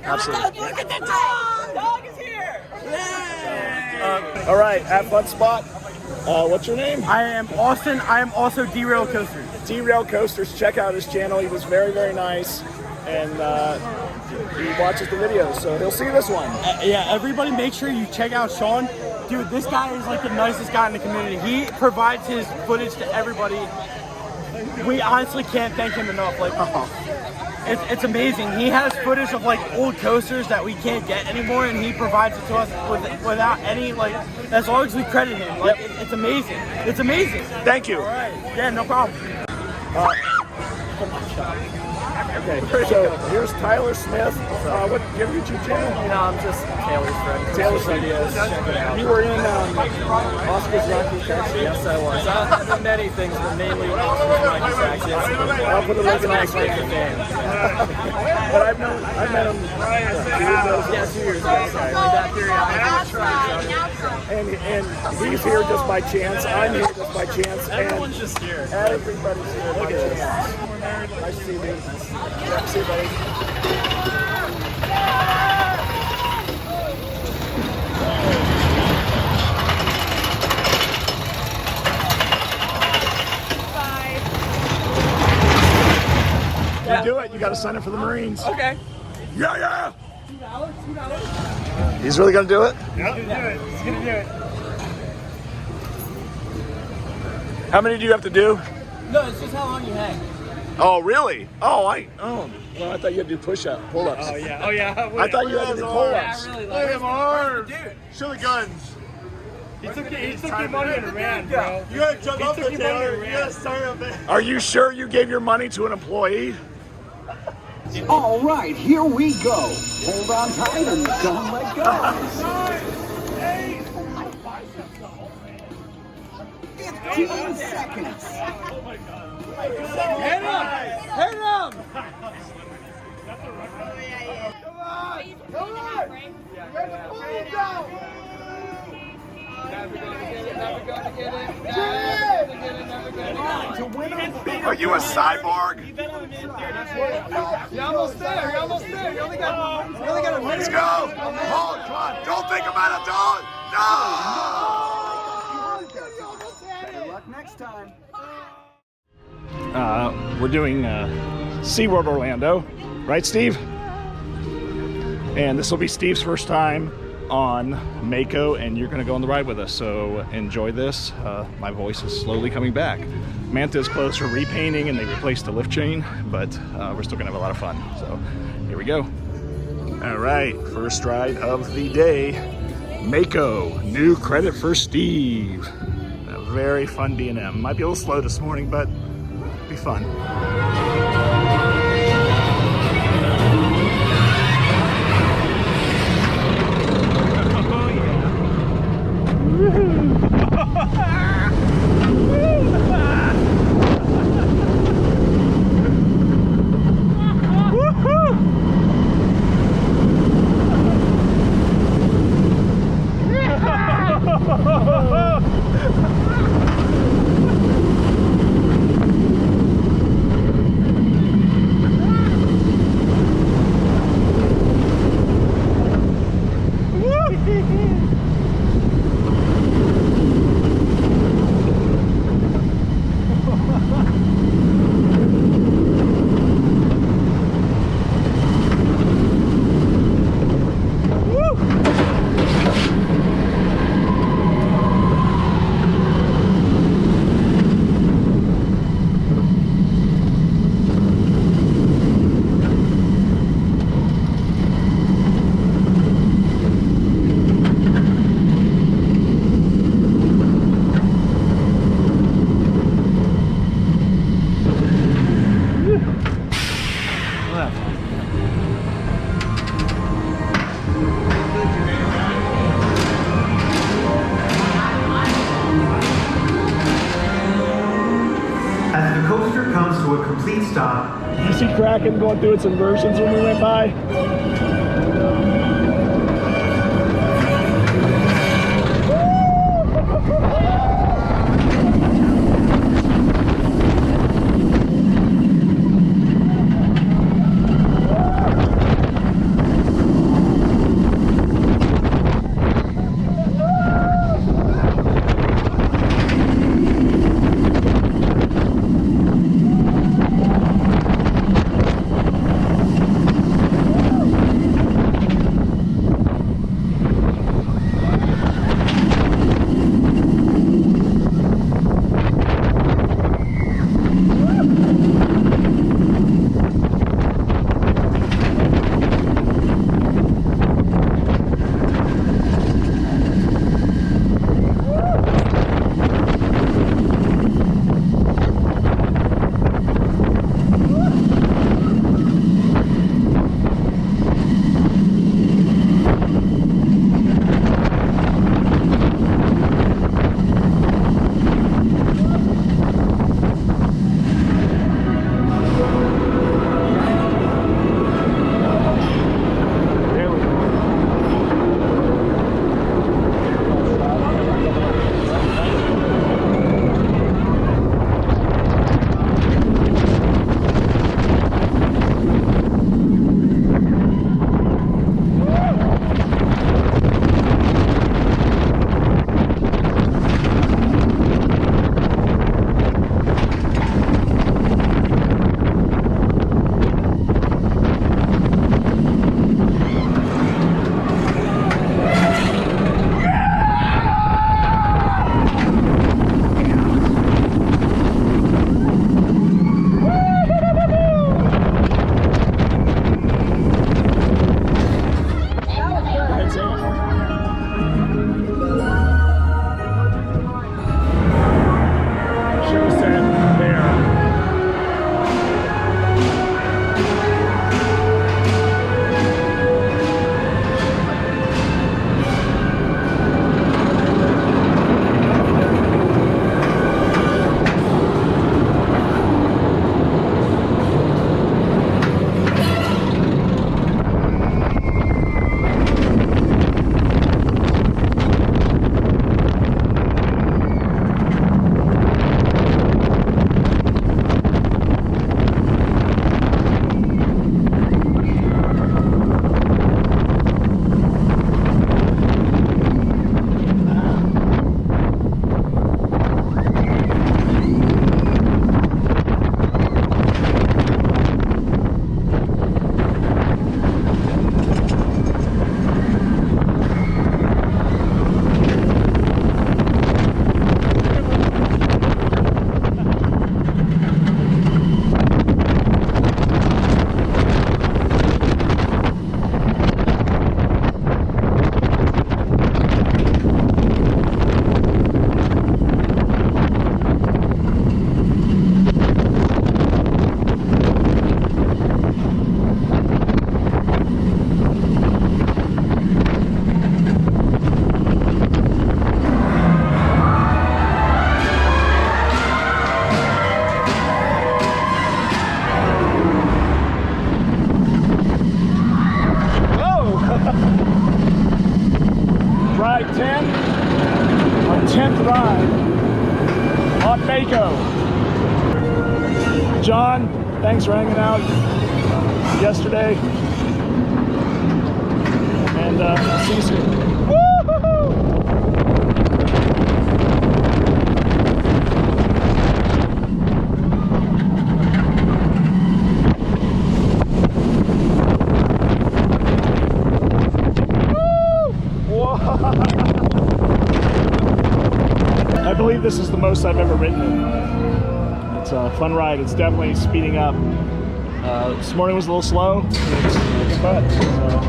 H: Absolutely.
G: look at the dog! Dog is here!
H: All right, at Fun Spot. What's your name?
G: I am Austin. I am also Derail Coasters.
H: Derail Coasters. Check out his channel. He was very, very nice, and he watches the videos, so he'll see this one.
G: Yeah, everybody make sure you check out Sean. Dude, this guy is like the nicest guy in the community. He provides his footage to everybody. We honestly can't thank him enough. Like, it's amazing. He has footage of like old coasters that we can't get anymore, and he provides it to us without any like. As long as we credit him, like it's amazing. It's amazing.
H: Thank you.
G: All right. Yeah, no problem.
H: Okay, so here's Tyler Smith. What do you have a YouTube channel?
G: No, I'm just Taylor's friend.
H: Taylor's videos. Check it out. You were in Oscar's Rocky Taxi.
G: Yes, I was. I've done many things, but mainly Oscar's Rocky Taxi.
H: I'll put a link in the description. But I've met him 2 years ago.
G: That period.
H: And he's here just by chance. I'm here just by chance.
G: Everyone's just here.
H: Everybody's here by chance. Nice to see you, dude. Yeah, see you, buddy. You do it. You got to sign up for the Marines.
G: Okay.
H: Yeah. He's really gonna do it?
G: Yeah, he's gonna do it. He's gonna do it.
H: How many do you have to do?
G: No, it's just how long you hang.
H: Oh, really? Oh, well, I thought you had to do pull-ups.
G: Oh yeah.
H: I thought you had to do pull-ups.
G: Yeah, I really
H: Look at him arms. Show the guns.
G: He took your money and ran, bro.
B: You gotta jump up there, Taylor. You gotta start up there.
H: Are you sure you gave your money to an employee?
N: All right, here we go. Hold on tight and don't let go. 15 seconds.
G: Hit him! Hit him!
H: Are you a cyborg?
G: You're almost there. You're almost there. You only got a minute.
H: Let's go. Hold, come on. Don't think about it, don't. No.
N: Good luck next time.
H: We're doing SeaWorld Orlando, right, Steve? And this will be Steve's first time on Mako, and you're going to go on the ride with us. So enjoy this. My voice is slowly coming back. Manta is closed for repainting, and they replaced the lift chain, but we're still going to have a lot of fun. So here we go. All right, first ride of the day, Mako. New credit for Steve. A very fun B&M. Might be a little slow this morning, but be fun.
O: stop.
H: Did you see Kraken going through its inversions when we went by? ride 10, our 10th ride on Mako. John, thanks for hanging out yesterday. And I'll see you soon. I believe this is the most I've ever ridden it. It's a fun ride. It's definitely speeding up. This morning was a little slow. It's fun. So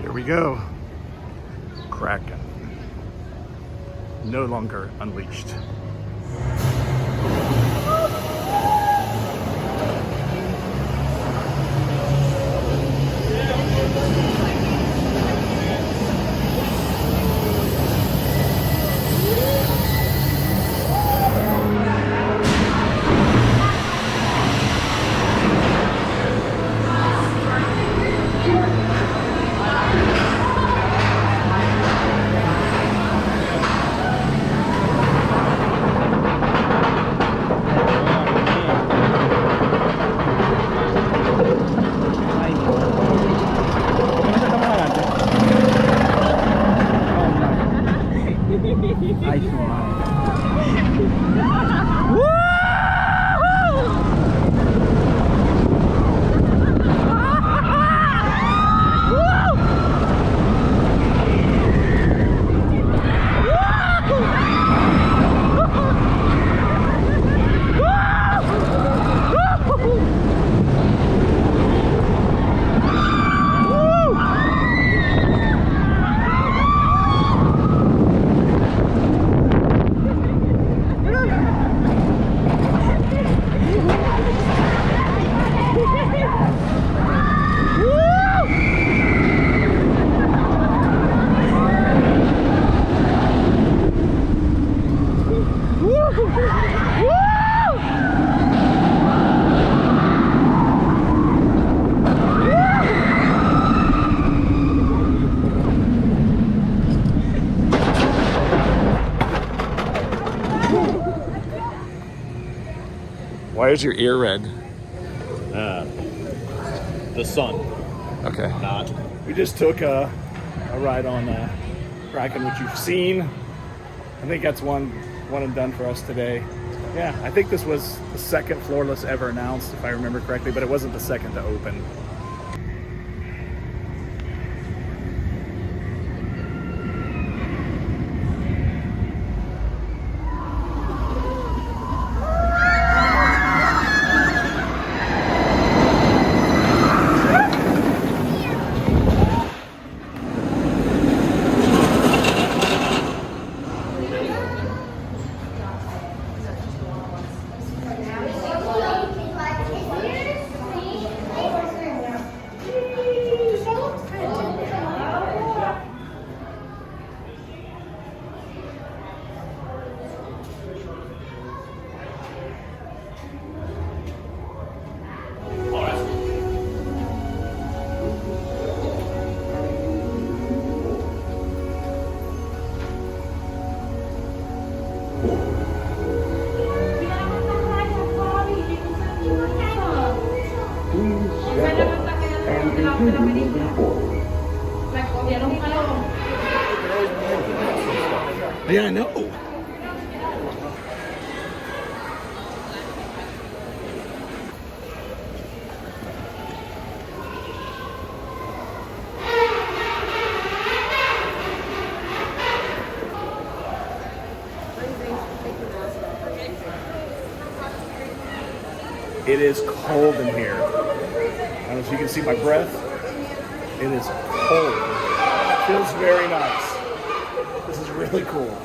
H: here we go. Kraken. No longer unleashed. Why is your ear red?
A: The sun.
H: Okay.
A: Not.
H: We just took a ride on Kraken, which you've seen. I think that's one and done for us today. Yeah, I think this was the second floorless ever announced, if I remember correctly, but it wasn't the second to open. Yeah, I know. It is cold in here. I don't know if you can see my breath. It is cold. It feels very nice. This is really cool.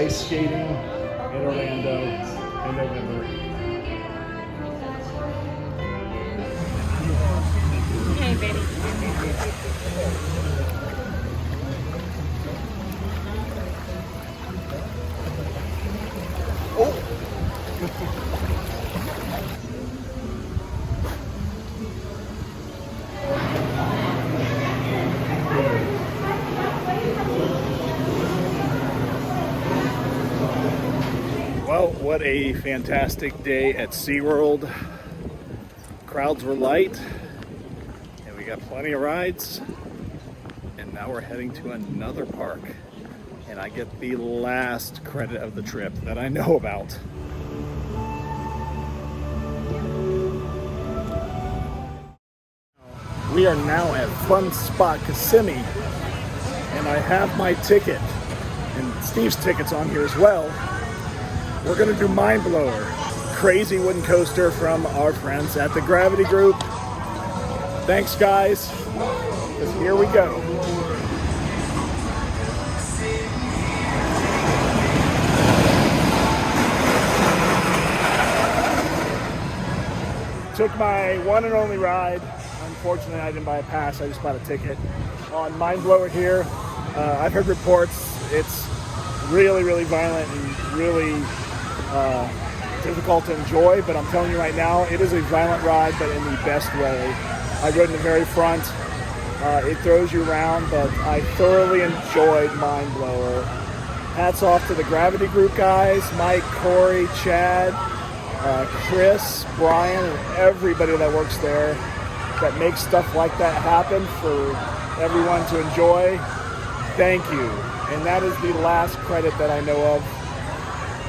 H: ice skating in Orlando in November.
D: Hey, baby.
H: Well, what a fantastic day at SeaWorld. Crowds were light, and we got plenty of rides. And now we're heading to another park. And I get the last credit of the trip that I know about. We are now at Fun Spot Kissimmee, and I have my ticket, and Steve's ticket's on here as well. We're gonna do Mind Blower, crazy wooden coaster from our friends at the Gravity Group. Thanks, guys, 'cause here we go. Took my one and only ride. Unfortunately, I didn't buy a pass. I just bought a ticket on Mind Blower here. I've heard reports it's really, really violent and really difficult to enjoy, but I'm telling you right now, it is a violent ride, but in the best way. I rode in the very front. It throws you around, but I thoroughly enjoyed Mind Blower. Hats off to the Gravity Group guys, Mike, Corey, Chad, Chris, Brian, and everybody that works there that makes stuff like that happen for everyone to enjoy. Thank you. And that is the last credit that I know of.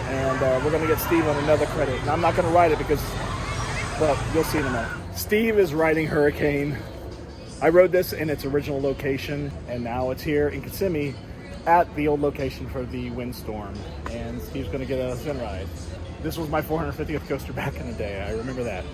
H: And we're going to get Steve on another credit. And I'm not going to ride it because, well, you'll see in a minute. Steve is riding Hurricane. I rode this in its original location, and now it's here in Kissimmee at the old location for the windstorm. And Steve's going to get a Zen ride. This was my 450th coaster back in the day. I remember that.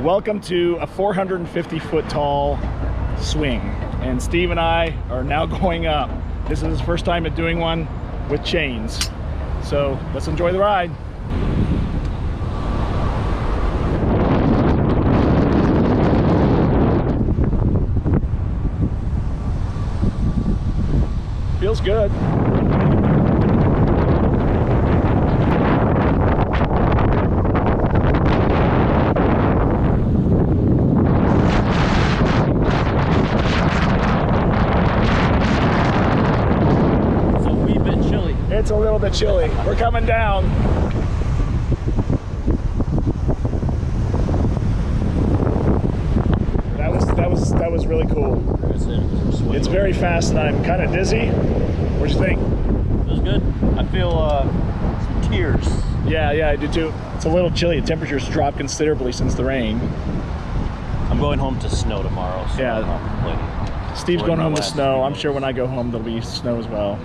H: Welcome to a 450-foot tall swing, and Steve and I are now going up. This is his first time at doing one with chains, so let's enjoy the ride. Feels good. It's a little bit chilly. We're coming down. That was really cool. It's very fast, and I'm kind of dizzy. What'd you think?
O: It was good. I feel some tears.
H: Yeah, I do too. It's a little chilly. The temperatures dropped considerably since the rain.
O: I'm going home to snow tomorrow. So
H: yeah. Steve's going home to snow. I'm sure when I go home there'll be snow as well.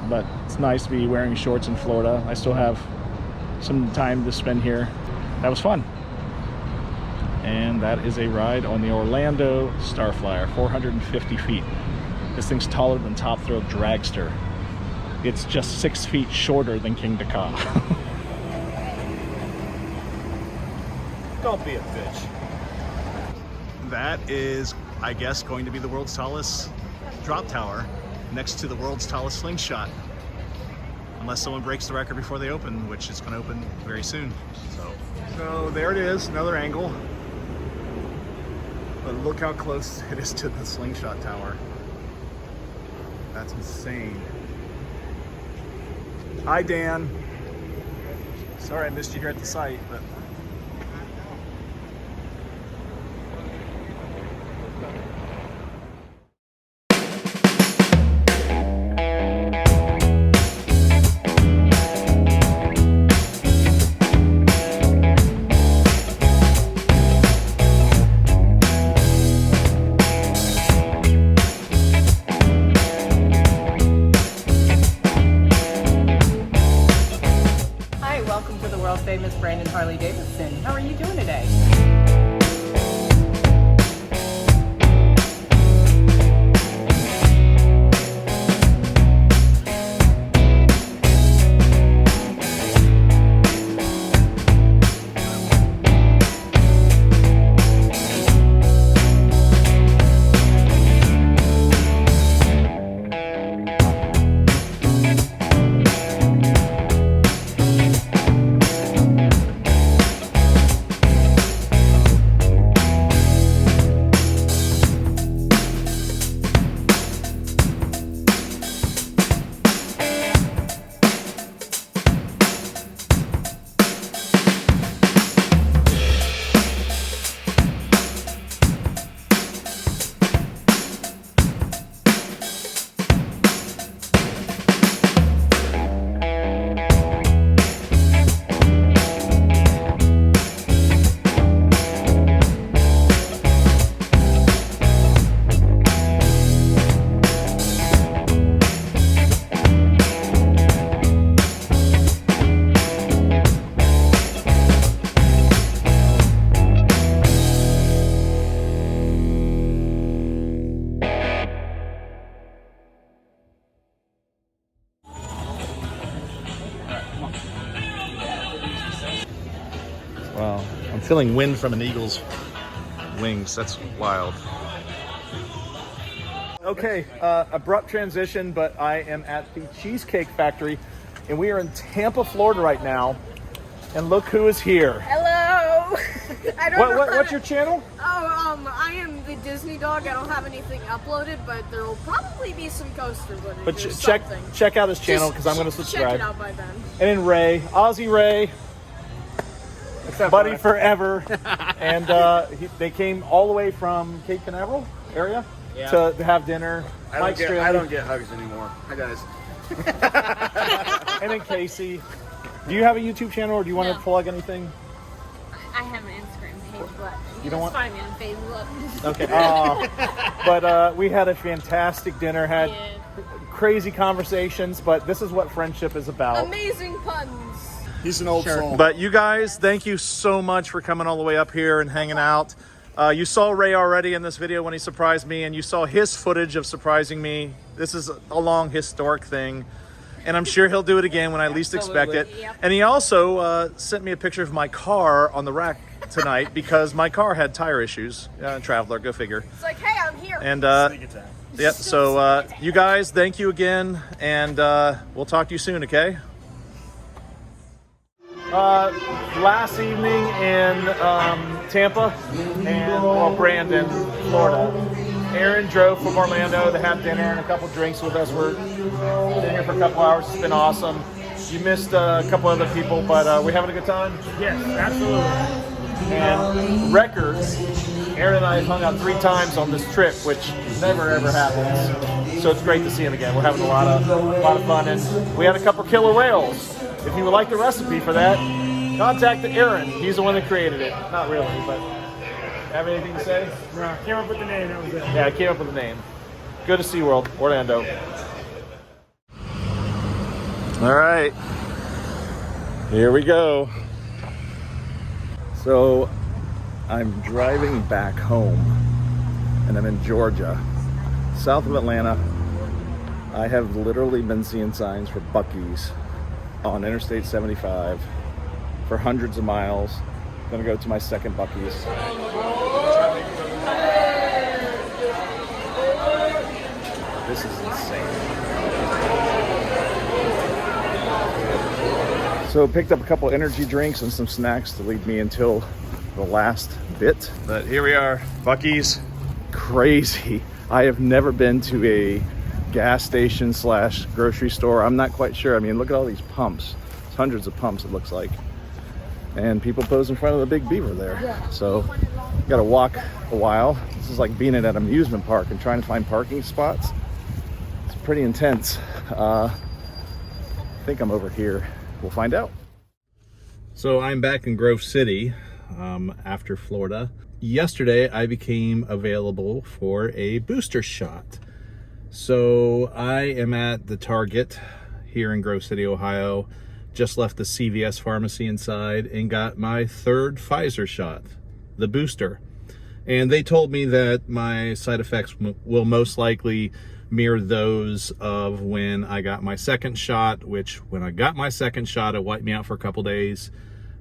H: But it's nice to be wearing shorts in Florida. I still have some time to spend here. That was fun. And that is a ride on the Orlando Starflyer, 450 feet. This thing's taller than Top Thrill Dragster. It's just 6 feet shorter than King Dakar.
O: Don't be a bitch.
H: That is, I guess, going to be the world's tallest drop tower, next to the world's tallest slingshot. I'm
A: unless someone breaks the record before they open, which is going to open very soon. So there it is, another angle. But look how close it is to the slingshot tower. That's insane. Hi, Dan. Sorry I missed you here at the site, but
D: famous Brandon Harley Davidson. How are you doing today?
A: wow, I'm feeling wind from an eagle's wings. That's wild. Okay, abrupt transition, but I am at the Cheesecake Factory, and we are in Tampa, Florida right now. And look who is here.
P: Hello. I don't know
A: What's your channel?
P: Oh, I am the Disney dog. I don't have anything uploaded, but there will probably be some coaster footage.
A: But
P: or
A: check out his channel because I'm going to subscribe.
P: Check it out by then.
A: And then Ray, Aussie Ray, buddy forever, and they came all the way from Cape Canaveral area to have dinner.
B: I don't get hugs anymore. Hi guys.
A: And then Casey. Do you have a YouTube channel, or do you want to plug anything?
P: I have an Instagram page, but
A: you don't want?
P: Find me on Facebook.
A: Okay. But we had a fantastic dinner. Had crazy conversations, but this is what friendship is about.
P: Amazing puns.
B: He's an old soul.
A: But you guys, thank you so much for coming all the way up here and hanging out. You saw Ray already in this video when he surprised me, and you saw his footage of surprising me. This is a long historic thing, and I'm sure he'll do it again when I least expect it.
P: Yep.
A: And he also sent me a picture of my car on the rack tonight because my car had tire issues. Traveler, go figure.
P: It's like, hey, I'm here.
A: And yep. So you guys, thank you again, and we'll talk to you soon. Okay. Last evening in Tampa and Brandon, Florida. Aaron drove from Orlando to have dinner and a couple drinks with us. We're been here for a couple hours. It's been awesome. You missed a couple other people, but we're having a good time.
H: Yes, absolutely.
A: And records. Aaron and I have hung out 3 times on this trip, which never ever happens. So it's great to see him again. We're having a lot of fun, and we had a couple killer whales. If you would like the recipe for that, contact Aaron. He's the one that created it. Not really, but have anything to say?
H: No, I came up with the name. That was it.
A: Yeah, I came up with the name. Go to SeaWorld, Orlando. All right, here we go. So I'm driving back home, and I'm in Georgia, south of Atlanta. I have literally been seeing signs for Buc-ee's on Interstate 75 for hundreds of miles. I'm gonna go to my second Buc-ee's. This is insane. So picked up a couple energy drinks and some snacks to lead me until the last bit. But here we are, Buc-ee's. Crazy. I have never been to a gas station slash grocery store. I'm not quite sure. I mean, look at all these pumps. It's hundreds of pumps, it looks like. And people pose in front of the big beaver there. So you gotta walk a while. This is like being at an amusement park and trying to find parking spots. It's pretty intense. I think I'm over here. We'll find out. So I'm back in Grove City after Florida. Yesterday I became available for a booster shot. So I am at the Target here in Grove City, Ohio. Just left the CVS pharmacy inside and got my third Pfizer shot, the booster. And they told me that my side effects will most likely mirror those of when I got my second shot, which when I got my second shot, it wiped me out for a couple days.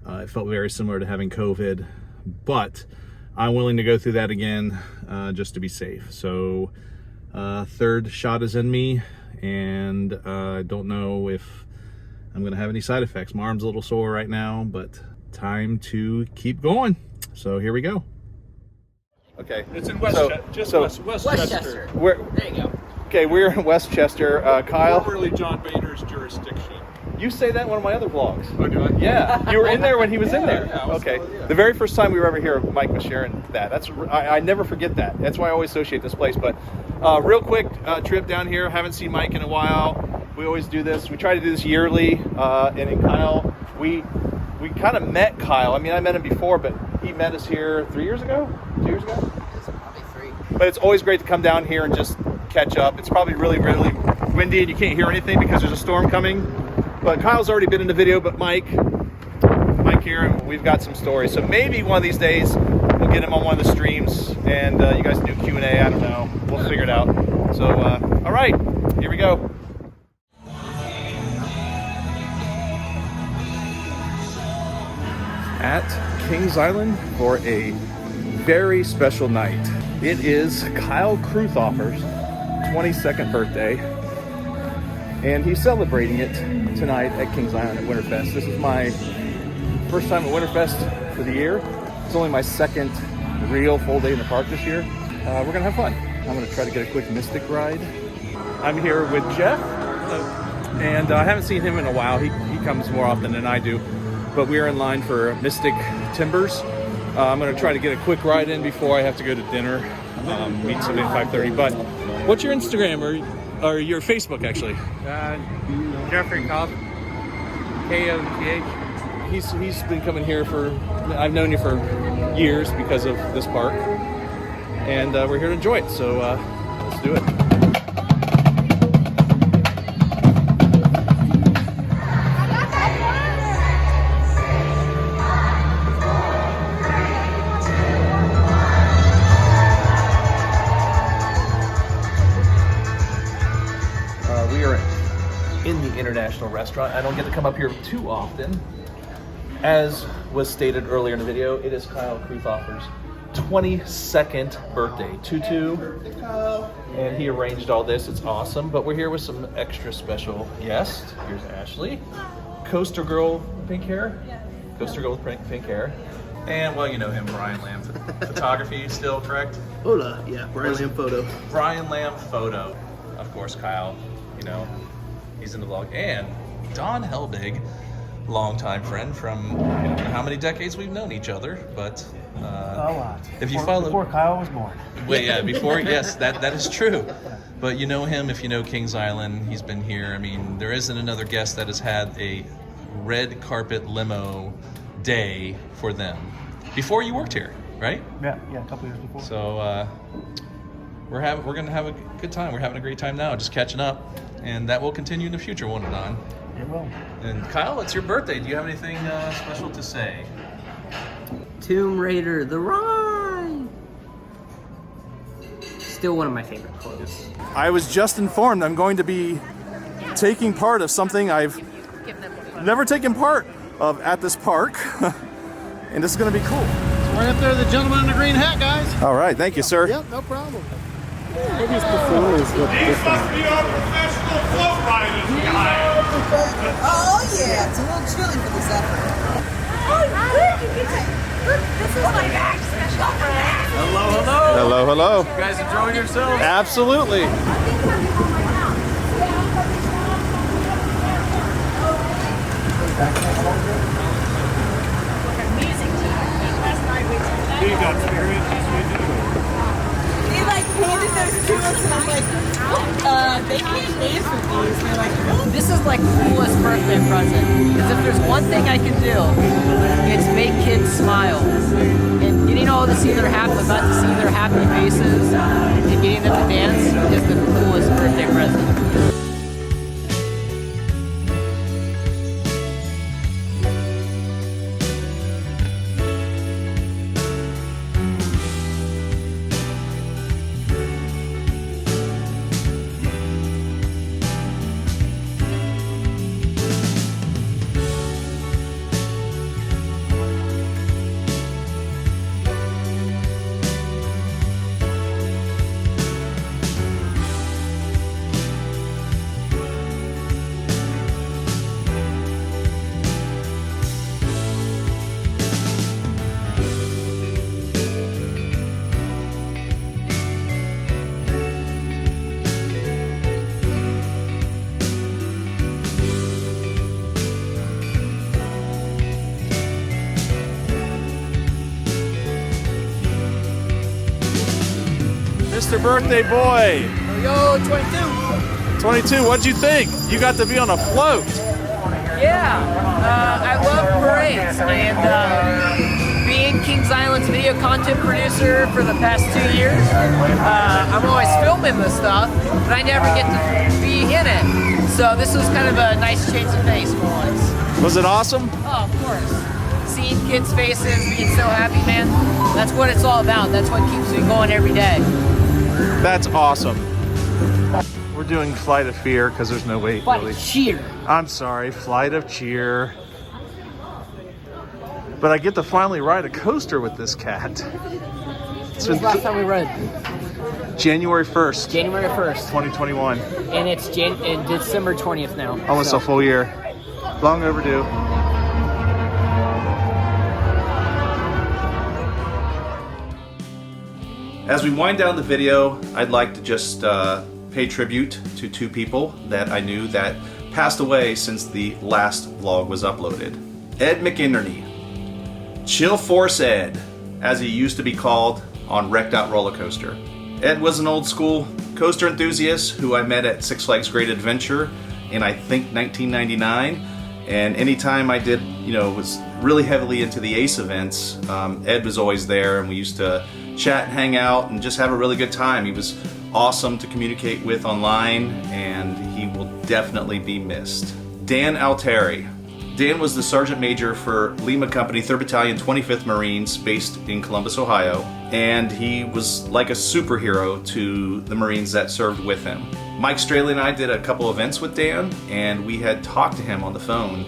A: It felt very similar to having COVID, but I'm willing to go through that again just to be safe. So third shot is in me, and I don't know if I'm gonna have any side effects. My arm's a little sore right now, but
H: time to keep going. So here we go.
A: Okay.
I: It's in Westchester.
J: Westchester.
A: There you go. Okay, we're in Westchester. Kyle.
I: Formerly John Boehner's jurisdiction.
A: You say that in one of my other vlogs.
I: Oh, do I?
A: Yeah, you were in there when he was in there.
I: Yeah,
A: okay. The very first time we were ever here, Mike was sharing that. I never forget that. That's why I always associate this place. But real quick trip down here. Haven't seen Mike in a while. We always do this. We try to do this yearly. And in Kyle, we kind of met Kyle. I mean, I met him before, but he met us here 3 years ago, 2 years ago.
J: Probably 3.
A: But it's always great to come down here and just catch up. It's probably really, really windy and you can't hear anything because there's a storm coming. But Kyle's already been in the video, but Mike here, and we've got some stories. So maybe one of these days we'll get him on one of the streams and you guys can do Q&A. I don't know. We'll figure it out. So, all right, here we go. At Kings Island for a very special night. It is Kyle Kruthoffer's 22nd birthday, and he's celebrating it tonight at Kings Island at Winterfest. This is my first time at Winterfest for the year. It's only my second real full day in the park this year. We're gonna have fun. I'm gonna try to get a quick Mystic ride. I'm here with Jeff, and I haven't seen him in a while. He comes more often than I do, but we are in line for Mystic Timbers. I'm gonna try to get a quick ride in before I have to go to dinner, meet somebody at 5:30. But what's your Instagram or your Facebook actually?
J: Jeffrey Koth, K-O-T-H.
A: He's been coming here I've known you for years because of this park, and we're here to enjoy it. So let's do it. We are in the International Restaurant. I don't get to come up here too often. As was stated earlier in the video, it is Kyle Kruthoffer's 22nd birthday. Tutu, and he arranged all this. It's awesome, but we're here with some extra special guests. Here's Ashley, Coaster Girl with pink hair. Yeah. Coaster Girl with pink hair. And, well, you know him, Brian Lamb. Photography still, correct?
B: Hola, yeah, Brian Lamb Photo.
A: Brian Lamb Photo. Of course, Kyle, you know, he's in the vlog. And Don Helbig, longtime friend from, I don't know how many decades we've known each other, but
Q: a lot.
A: If you follow,
Q: before Kyle was born.
A: Well, yeah, before, yes, that is true. But you know him if you know Kings Island. He's been here. I mean, there isn't another guest that has had a red carpet limo day for them before you worked here, right?
Q: Yeah, a couple years before.
A: So we're gonna have a good time. We're having a great time now, just catching up, and that will continue in the future, won't it, Don?
Q: It will.
A: And Kyle, it's your birthday. Do you have anything special to say?
J: Tomb Raider, the ride. Still one of my favorite quotes.
H: I was just informed I'm going to be taking part of something I've never taken part of at this park, and this is going to be cool.
B: Right up there, the gentleman in the green hat, guys.
H: All right, thank you, sir.
B: Yep, no problem.
G: Maybe it's the floors look different.
E: Be our professional float riders, guys.
R: Oh yeah, it's a little chilly for this effort.
P: Oh, look, you get to, look, this is my bag special for that.
G: Hello, hello.
A: Hello, hello.
G: You guys enjoying yourselves?
A: Absolutely.
I: You got experience?
R: They like handed those to us and I'm like, they can't dance with these. They're like,
D: This is like the coolest birthday present. Because if there's one thing I can do, it's make kids smile. And getting all to see their about to see their happy faces and getting them to dance is the coolest birthday present.
A: Mr. Birthday Boy.
D: Yo, 22.
A: 22, what'd you think? You got to be on a float.
D: Yeah, I love parades, and being Kings Island's video content producer for the past 2 years, I'm always filming this stuff, but I never get to be in it. So this was kind of a nice change of pace for once.
A: Was it awesome?
D: Oh, of course. Seeing kids' faces, being so happy, man, that's what it's all about. That's what keeps me going every day.
A: That's awesome. We're doing Flight of Fear because there's no wait.
D: Flight
A: really.
D: of Cheer.
A: I'm sorry, Flight of Cheer. But I get to finally ride a coaster with this cat.
D: When was the last time we rode?
A: January 1st.
D: January 1st.
A: 2021.
D: And it's December 20th now.
A: Almost a full year. Long overdue. As we wind down the video, I'd like to just pay tribute to two people that I knew that passed away since the last vlog was uploaded. Ed McInerney, Chill Force Ed, as he used to be called on Wrecked Out Roller Coaster. Ed was an old school coaster enthusiast who I met at Six Flags Great Adventure in I think 1999. And anytime I did, was really heavily into the ACE events, Ed was always there and we used to chat and hang out and just have a really good time. He was awesome to communicate with online and he will definitely be missed. Dan Altieri. Dan was the Sergeant Major for Lima Company, 3rd Battalion, 25th Marines, based in Columbus, Ohio. And he was like a superhero to the Marines that served with him. Mike Straley and I did a couple events with Dan, and we had talked to him on the phone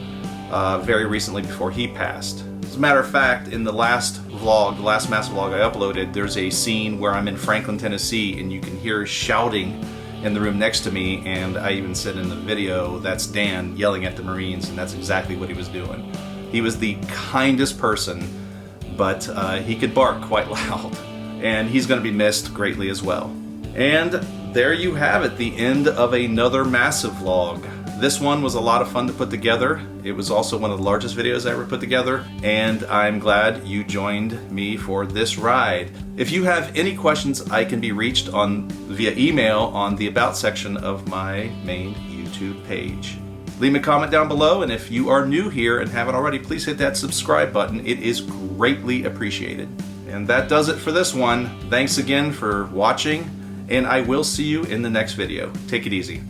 A: very recently before he passed. As a matter of fact, in the last vlog, the last Massive Vlog I uploaded, there's a scene where I'm in Franklin, Tennessee, and you can hear shouting in the room next to me, and I even said in the video, that's Dan yelling at the Marines, and that's exactly what he was doing. He was the kindest person, but he could bark quite loud, and he's going to be missed greatly as well. And there you have it, the end of another Massive Vlog. This one was a lot of fun to put together. It was also one of the largest videos I ever put together, and I'm glad you joined me for this ride. If you have any questions, I can be reached via email on the About section of my main YouTube page. Leave me a comment down below, and if you are new here and haven't already, please hit that subscribe button. It is greatly appreciated. And that does it for this one. Thanks again for watching, and I will see you in the next video. Take it easy.